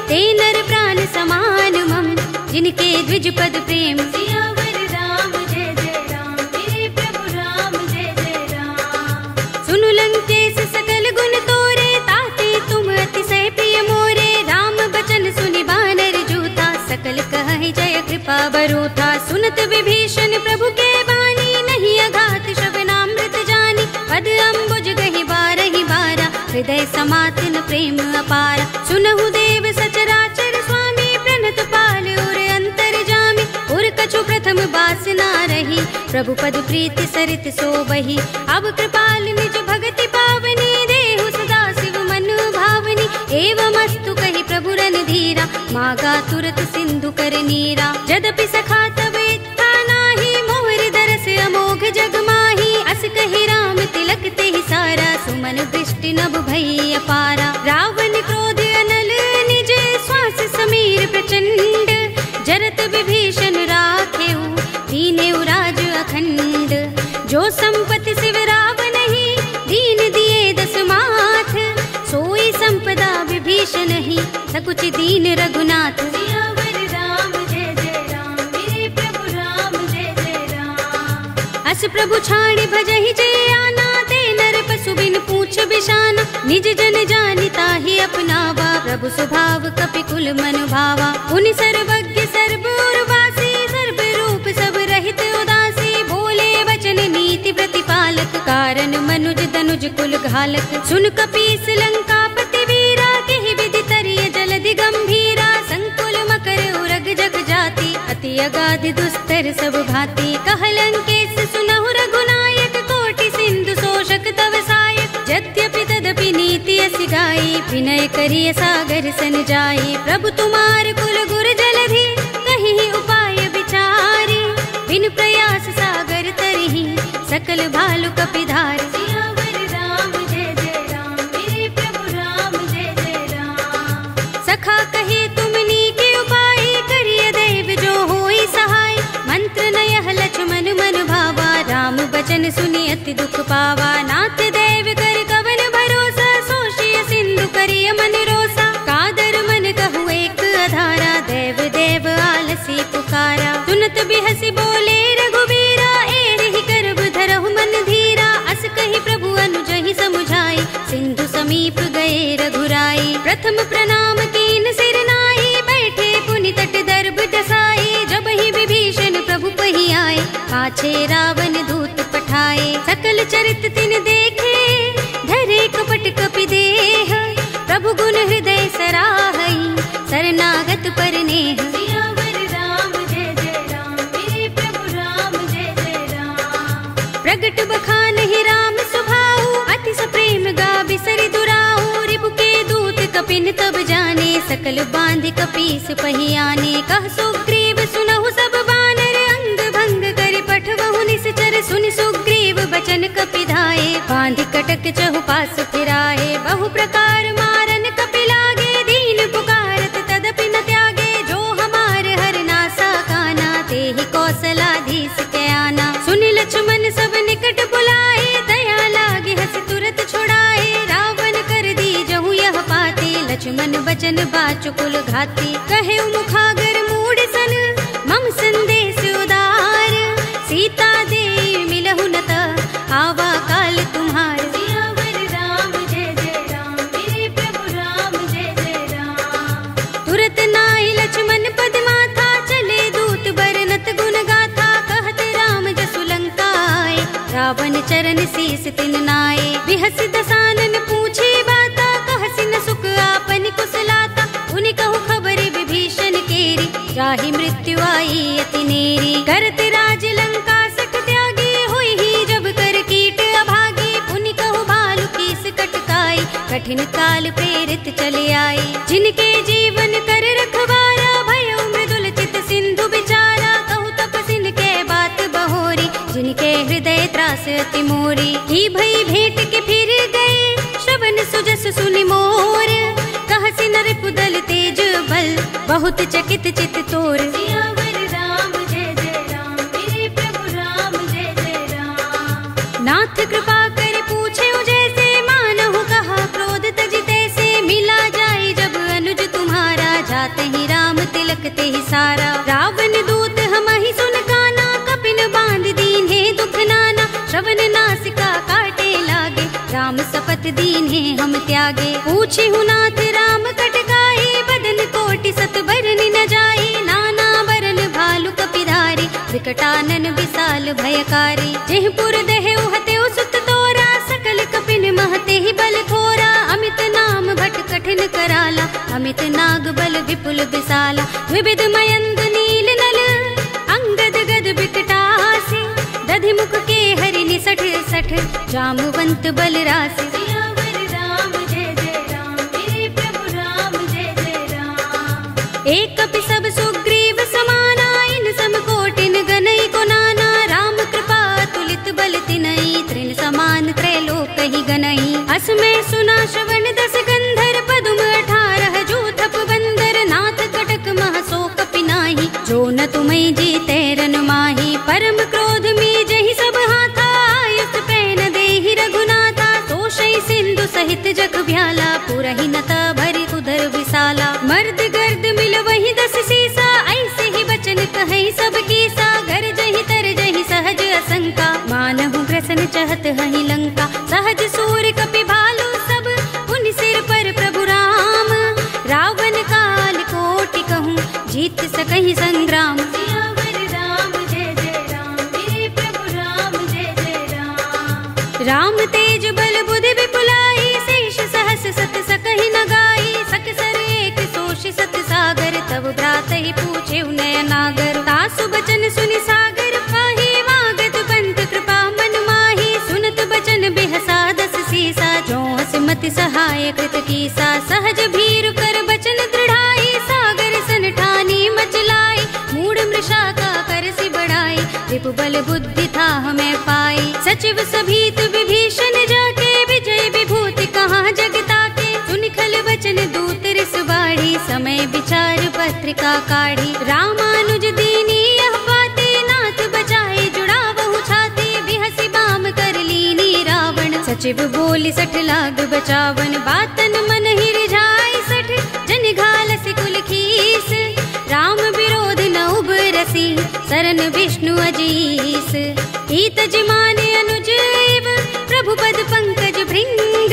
ते नर प्राण समान मम, जिनके द्विज पद प्रेम। सियावर राम जय जय राम, मेरे प्रभु राम जय जय राम। सुनु लंकेश सकल गुण तोरे, ताते तुम अतिशय प्रिय मोरे। राम बचन सुनि बानर जूथा, सकल कहहि जय कृपा बरूथा। सुनत विभीषण प्रभु के बानी, नहीं अघात श्रवणामृत जानी। पद अम्बुज गहि बारहि बारा, हृदय समातिन प्रेम अपारा। सुनहु देव सचराचर स्वामी, प्रणत पाल उर अंतर जामी। उर कछु प्रथम बास ना रही, प्रभु पद प्रीति सरित सोबही। अब कृपाल निज भगति पावनी, देहु सदा शिव मन भावनी। एवमस्तु कहि प्रभु रणधीरा, मागा तुरत सिंधु कर नीरा। यद्यपि सखा तब इच्छा नाही, मोहर दरस अमोघ जग माही। अस कहि राम तिलक तेहि सारा, सुमन दृष्टि नभ भई अपारा। रावण क्रोध अनल निज, श्वास समीर प्रचंड। जरत विभीषण राखेऊ, दीनेऊ राज अखंड। जो संपत्ति शिव रावण ही, दीन दिए दस माथ। सोई संपदा विभीषण ही, सकुच दीन रघुनाथ। सियावर राम जय जय राम, मेरे प्रभु राम जय जय राम। अस प्रभु छाड़ भजहि जय आना, ते नर पशु बिन पूछ बिशाना। निज जन जानिता ही अपनावा, प्रभु स्वभाव कपि कुल मन भावा। उन सर्वज्ञ सर्व उर्वासी, सर्व रूप सब रहित उदासी। बोले वचन नीति प्रतिपालक, कारण मनुज तनुज कुल घालक। सुन कपीस लंकापति वीरा, केहि विधि तरिय जलधि गंभीरा। संकुल मकर उरग जग जाति, अति अगाध दुस्तर सब भांति। कह लंकेश सुनहु रघुनायक, कोटि सिंधु शोषक तव सायक। यद्यपि तदपि नीति असि गाई, विनय करिय सागर सन जाई। प्रभु तुमार कुल गुर जलधि, कहि उपाय विचारी। बिन प्रयास सागर तरहि, सकल भालु कपिधारी। सियावर राम जय जय राम, मेरे प्रभु राम जय जय राम। सखा कहे तुमनी के उपाय, करिय दैव जो होई सहाय। मंत्र नयह लक्ष्मण मन भावा, राम बचन सुनि अति दुख पावा। नाथ दैव कर कवन भरोसा, सोषिय सिंधु करिय मन रोसा। कादर मन कहु एक अधारा, सुनत बिहसी बोले रघुबीरा, एहि करब धरहु मन धीरा। अस कहि प्रभु अनुजहि समुझाई, सिंधु समीप गए रघुराई। प्रथम प्रणाम कीन सिर नाई, बैठे पुनि तट दर्भ दसाई। जब ही विभीषण प्रभु पहि आए, पाछे रावण दूत पठाए। सकल चरित तिन देखे, धरे कपट कपि देह। प्रभु गुण हृदय सराहई, शरणागत पर नेह। सियावर राम जय जय राम, मेरे प्रभु राम जय जय राम। प्रगट बखानहि राम सुभाऊ, अति सप्रेम गाबि सरि दुराऊ। रिपु के दूत कपिन तब जाने, सकल बांधि कपीस पहि आने। कह सुग्रीव सुनहु सब बानर, अंग भंग करि पठवहु निश्चर। सुनि सुग्रीव बचन कपि धाये, बांधि कटक चहुपास फिराए। बहु प्रकार मारन कपि लागे, दीन पुकारत तदपि न त्यागे। जो हमार हरनासा काना, तेहि कौशलाधीश के आना। सुनि लक्ष्मण सब निकट बुलाए, दया लागे हस तुरत छुड़ाए। रावण कर दी जहु यह पाते, लक्ष्मण बचन बाचुकुल घाती। कहे मुखागर मूढ़ सन, मम संदेश उदार। सीता दे मिलहु न त, आवा काल तुम्हार। सियावर राम जय जय राम, मेरे प्रभु राम जय जय राम। तुरत नाई लक्ष्मण पद माथा, चले दूत बरनत गुण गाथा। कहत राम जसु लंका आए, रावण चरण शीस तिन नाए। बिहस दसानन पूछे बाता, कहसि न सुख आपन कुशलाता। उनि कहु खबर विभीषण केरी, जाहि मृत्यु आई अति नेरी। करत राज लंका सठ त्यागी, हुई ही जब कर कीट अभागी। पुनि कहु भालु कीस कटकाई, कठिन काल प्रेरित चले आई। जिनके जीवन कर रखवारा, भयउ मृदुल चित सिंधु बिचारा। कहु तपसिन के बात बहोरी, जिनके हृदय त्रास अति मोरी। की भई भेंट के फिर गए, श्रवण सुजस सुनि मोर। कहसि नर पुदल तेज बल, बहुत चकित चित तोर। सियावर राम जय जय राम, मेरे प्रभु राम जय जय राम। नाथ कृपा कर पूछे जैसे, मानहु कहा क्रोध तज तैसे। मिला जाए जब अनुज तुम्हारा, जाते ही राम तिलक ते ही सारा। रावण दूत हमहि सुन काना, कपिन बांध दीन्हे दुख नाना। श्रवण नासिका काटे लागे, राम सपत दीन्हे हम त्यागे। पूछे नाथ राम कटकाई, बदन कोटि सत बरनि न जाई। नाना बरन भालु कपिधारी, विकटानन विशाल भयकारी। जेहपुर देहु हतेउ सुत तोरा, सकल कपिन महते ही बल थोरा। अमित नाम भट कठिन कराला, अमित नाग बल विपुल विशाला। विविध मयंग नील नल, अंगद गद बिकटासी। दधि मुख के हरि निसठ सठ, जामवंत बल राशि। सियावर राम जय जय राम, मेरे प्रभु राम जय जय राम। एक कपि सब सुग्रीव समाना, इन सम कोटिन गनई को नाना। राम कृपा तुलित बल तिनई, त्रिन समान त्रैलोक ही गनई। अस में सुना श्रवण दस गंधर, पदुम 18 जूथप बंदर। नाथ कटक मह सो कपि नाही, जो न तुम्हें जीते रन माही। परम क्रोध में जहि सब हाथा, आयुष पैन देहि रघुनाथा। तोषई सिंधु सहित जग भ्याला, पुरहि नता भरि उदर विशाला। मर्द गर्द मिल वही 10 सीसा, ऐसे ही बचन कहे सब कीसा। घर जहि तर जहि सहज असंका, मानहु ग्रसन चहत हहि लंका। सहज सूर कपि भालु सब, पुनि सिर पर प्रभु राम। रावण काल कोटि कहूँ, जीत सकहि संग्राम। सियावर राम जय जय राम, मेरे प्रभु राम जय जय राम। राम तेज बल बुद्धि विपुलाई, शेष सहस सत सकहि न गाई। सकसर एक सोष सत सागर, तब भ्रात ही पूछे नयनागर। तासु बचन सुनि सागर पाही, वागत पंत कृपा मन माही। सुनत बचन बिहसा 10 सीसा, जो मति सहाय कृत कीसा। सहज भीरु कर बचन दृढ़ाई, सागर सन ठानी मचलाई। मूढ़ मृषा का करसि बढ़ाई, रिपु बल बुद्धि था हमें पाई। सचिव सभीत विभीषण जाके, विजय विभूति कहाँ जगता के। सुनि खल वचन दूत रिस बाढ़ी, समय विचार पत्रिका काढ़ी। रामानुज दीनी यह पाते, नाथ बचाए जुड़ा बहु छाते। बिहसी बाम कर लीनी रावण, सचिव बोली 60 लाग बचावन। बातन मन ही रिझाई 60, जन घाल सिकुल खीस। राम विरोध न उबर तुलसी सरन विष्णु अजीस। ईत जिमान अनुज एव प्रभु पद पंकज भृंग,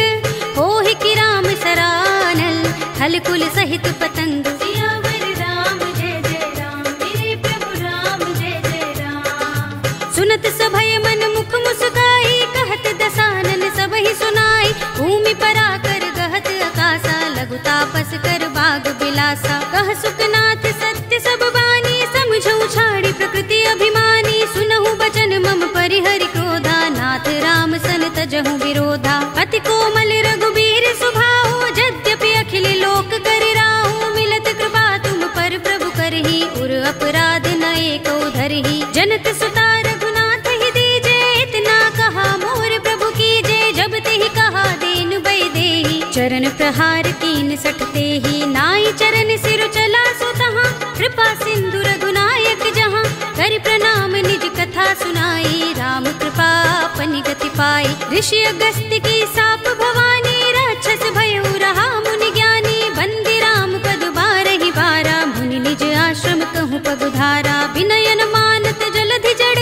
होहि कि राम सरानल खल कुल सहित पतंग। सियावर राम जय जय राम, मेरे प्रभु राम जय जय राम। सुनत सभय मन मुख मुस्काई, कहत दसानन सबहि सुनाई। भूमि पराकर गहत आकाशा, लघु तापस कर बाग बिलासा। कह सुखनाथ सत्य सब बानी, समझऊ छाड़ी प्रकृति अभिमानी। सुनहु बचन मम परिहरि क्रोधा, नाथ राम सन तजहु विरोधा। अति कोमल रघुबीर सुभाऊ, यद्यपि अखिल लोक कर राहु। मिलत कृपा तुम पर प्रभु करही, उर अपराध न एको धरही। जनक सुता रघुनाथ ही दीजे, इतना कहा मोर प्रभु कीजे। जब तेहि कहा दीन बय देहि, चरण प्रहार कीन सठते ही। नाई चरण सिर चला सो तहाँ, कृपा सिंधु रघुनायक जहाँ। कर प्रणाम निज कथा सुनाई, राम कृपा अपनी गति पाई। ऋषि अगस्त्य की साप भवानी, राक्षस भयउ रहा मुनि ज्ञानी। बंदी राम पद बारहि बारा, मुनि निज आश्रम कहूँ पगुधारा। विनयन मानत जलधि जड़,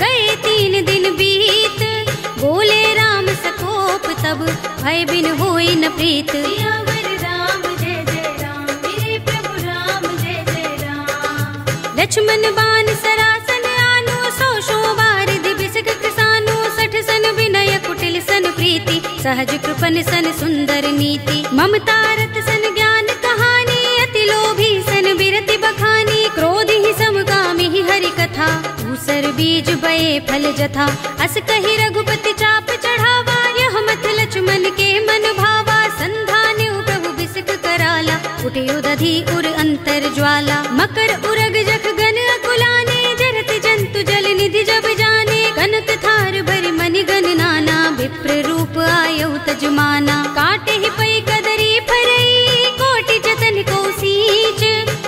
गए 3 दिन बीत। बोले राम सकोप तब, भय बिन होई न प्रीत। सियावर राम जय जय राम, मेरे प्रभु राम जय जय राम। लक्ष्मण बान सरासन आनो, 100 बार दिबिसक कृसानो। 60 सन विनय कुटिल सन प्रीति, सहज कृपन सन सुंदर नीति। ममता रत सन ज्ञान कहानी, अति लोभी सन बिरति बखानी। क्रोध ही समकामी ही हरि कथा, दूसर बीज बये फल जथा। अस कहि रघुपति चाप चढ़ावा, यह मत लक्ष्मण के मन भावा। संधान्यु प्रभु बिसक कराला, उठे उदधि उर अंतर ज्वाला। मकर उरग जख गन अकुलाने, जरत जंतु जल निधि जब जाने। कनक थार भरि मनि गन नाना, विप्र रूप आयउ तजमाना। काटे ही पै कदरी फरई, कोटि जतन को सींच।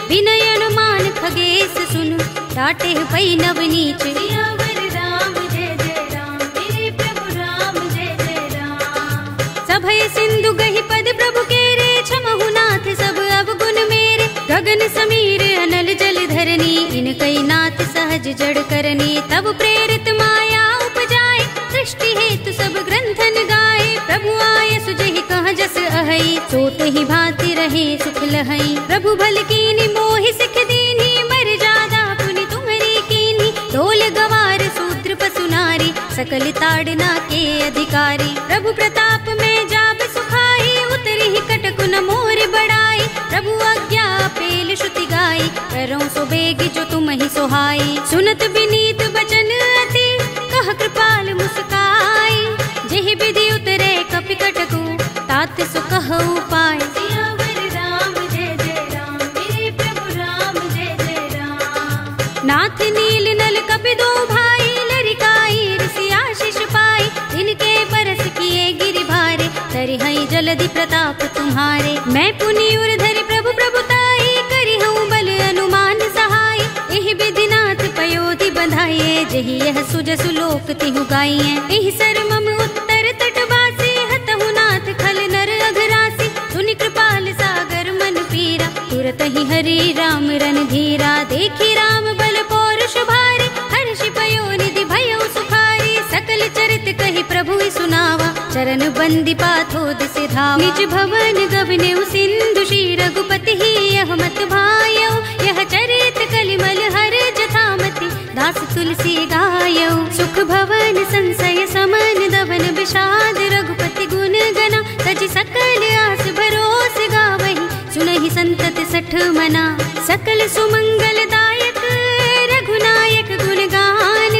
विनयन मान खगेश सुन, डाटे ही पै नवनीच। सियावर राम जय जय राम, मेरे प्रभु राम जय जय राम। सभय सिंधु गहि पद प्रभु केरे, क्षमहु नाथ सब अवगुण मेरे। गगन समीर अनल जल धरनी, इनकई नाथ सहज जड़ करनी। तब प्रेरित माया उपजाए, सृष्टि हेतु सब ग्रंथन गाए। प्रभु आय सुजहि कह जस अहै, सोत ही भांति रहे सुख लहै। प्रभु भल कीनी मोहि सिख दीनी, मर जादा पुनि तुम्हरी कीनी। ढोल गवार सूत्र पसु नारी, सकल ताड़ना के अधिकारी। प्रभु प्रताप में जाब सुखाई, उतरी ही कटक न मोर बड़ाई। प्रभु आज्ञा पेल श्रुति गाई, करऊं सो बेग जो तुम ही सोहाई। सुनत विनीत बचन अति, कह कृपाल मुस्काई। जेहि विधि उतरे कपि कटकु, तात सो कहु पाय। सियावर राम जय जय राम, मेरे प्रभु राम जय जय राम। नाथ नील नल कपि दो भाई, लरिकाई ऋषि आशीष पाई। इनके परस किए गिरि भारे, तरि हई जलधि प्रताप तुम्हारे। मैं पुनि उर धरि प्रभु प्रभुताई, करि हूँ बल अनुमान सहाय। एहि विधि नाथ पयोधि बंधाइए, जहि यह सुजसु लोक तिहु गाइए। एहि सर मम उत्तर तटवासी, हतहु नाथ खल नर अघरासी। सुनि कृपाल सागर मन पीरा, तुरत ही हरि राम रन धीरा। देखी राम बल पौरुष भारी, हर्षि पयो निधि भयउ सुखारी। सकल चरित कहि प्रभु ही सुनावा, चरण बंदी पाथोद से धावा। निज भवन गवनेउ सिंधु, श्री रघुपति ही यह मत भायउ। यह चरित कलिमल हर जथामति, दास तुलसी गायउ। सुख भवन संशय समन, दवन विषाद रघुपति गुण गना। तजि सकल आस भरोस गावहि, सुनहि संतत 60 मना। सकल सुमंगल दायक रघुनायक गुण गान,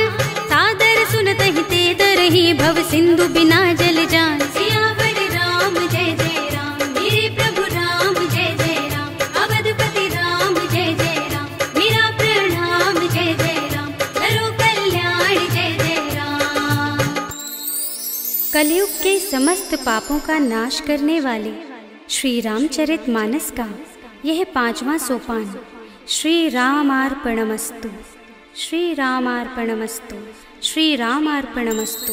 सादर सुनतहि ते तरहि भव सिंधु बिना जल जान। सियावर राम जय जय राम, मेरे प्रभु राम जय जय राम। अवधपति राम जय जय राम, मेरा प्रणाम जय जय राम। करो कल्याण जय जय राम। कलयुग के समस्त पापों का नाश करने वाले श्री रामचरितमानस का यह 5वां सोपान श्री रामार्पणमस्तु, श्री रामार्पणमस्तु, श्री रामार्पणमस्तु।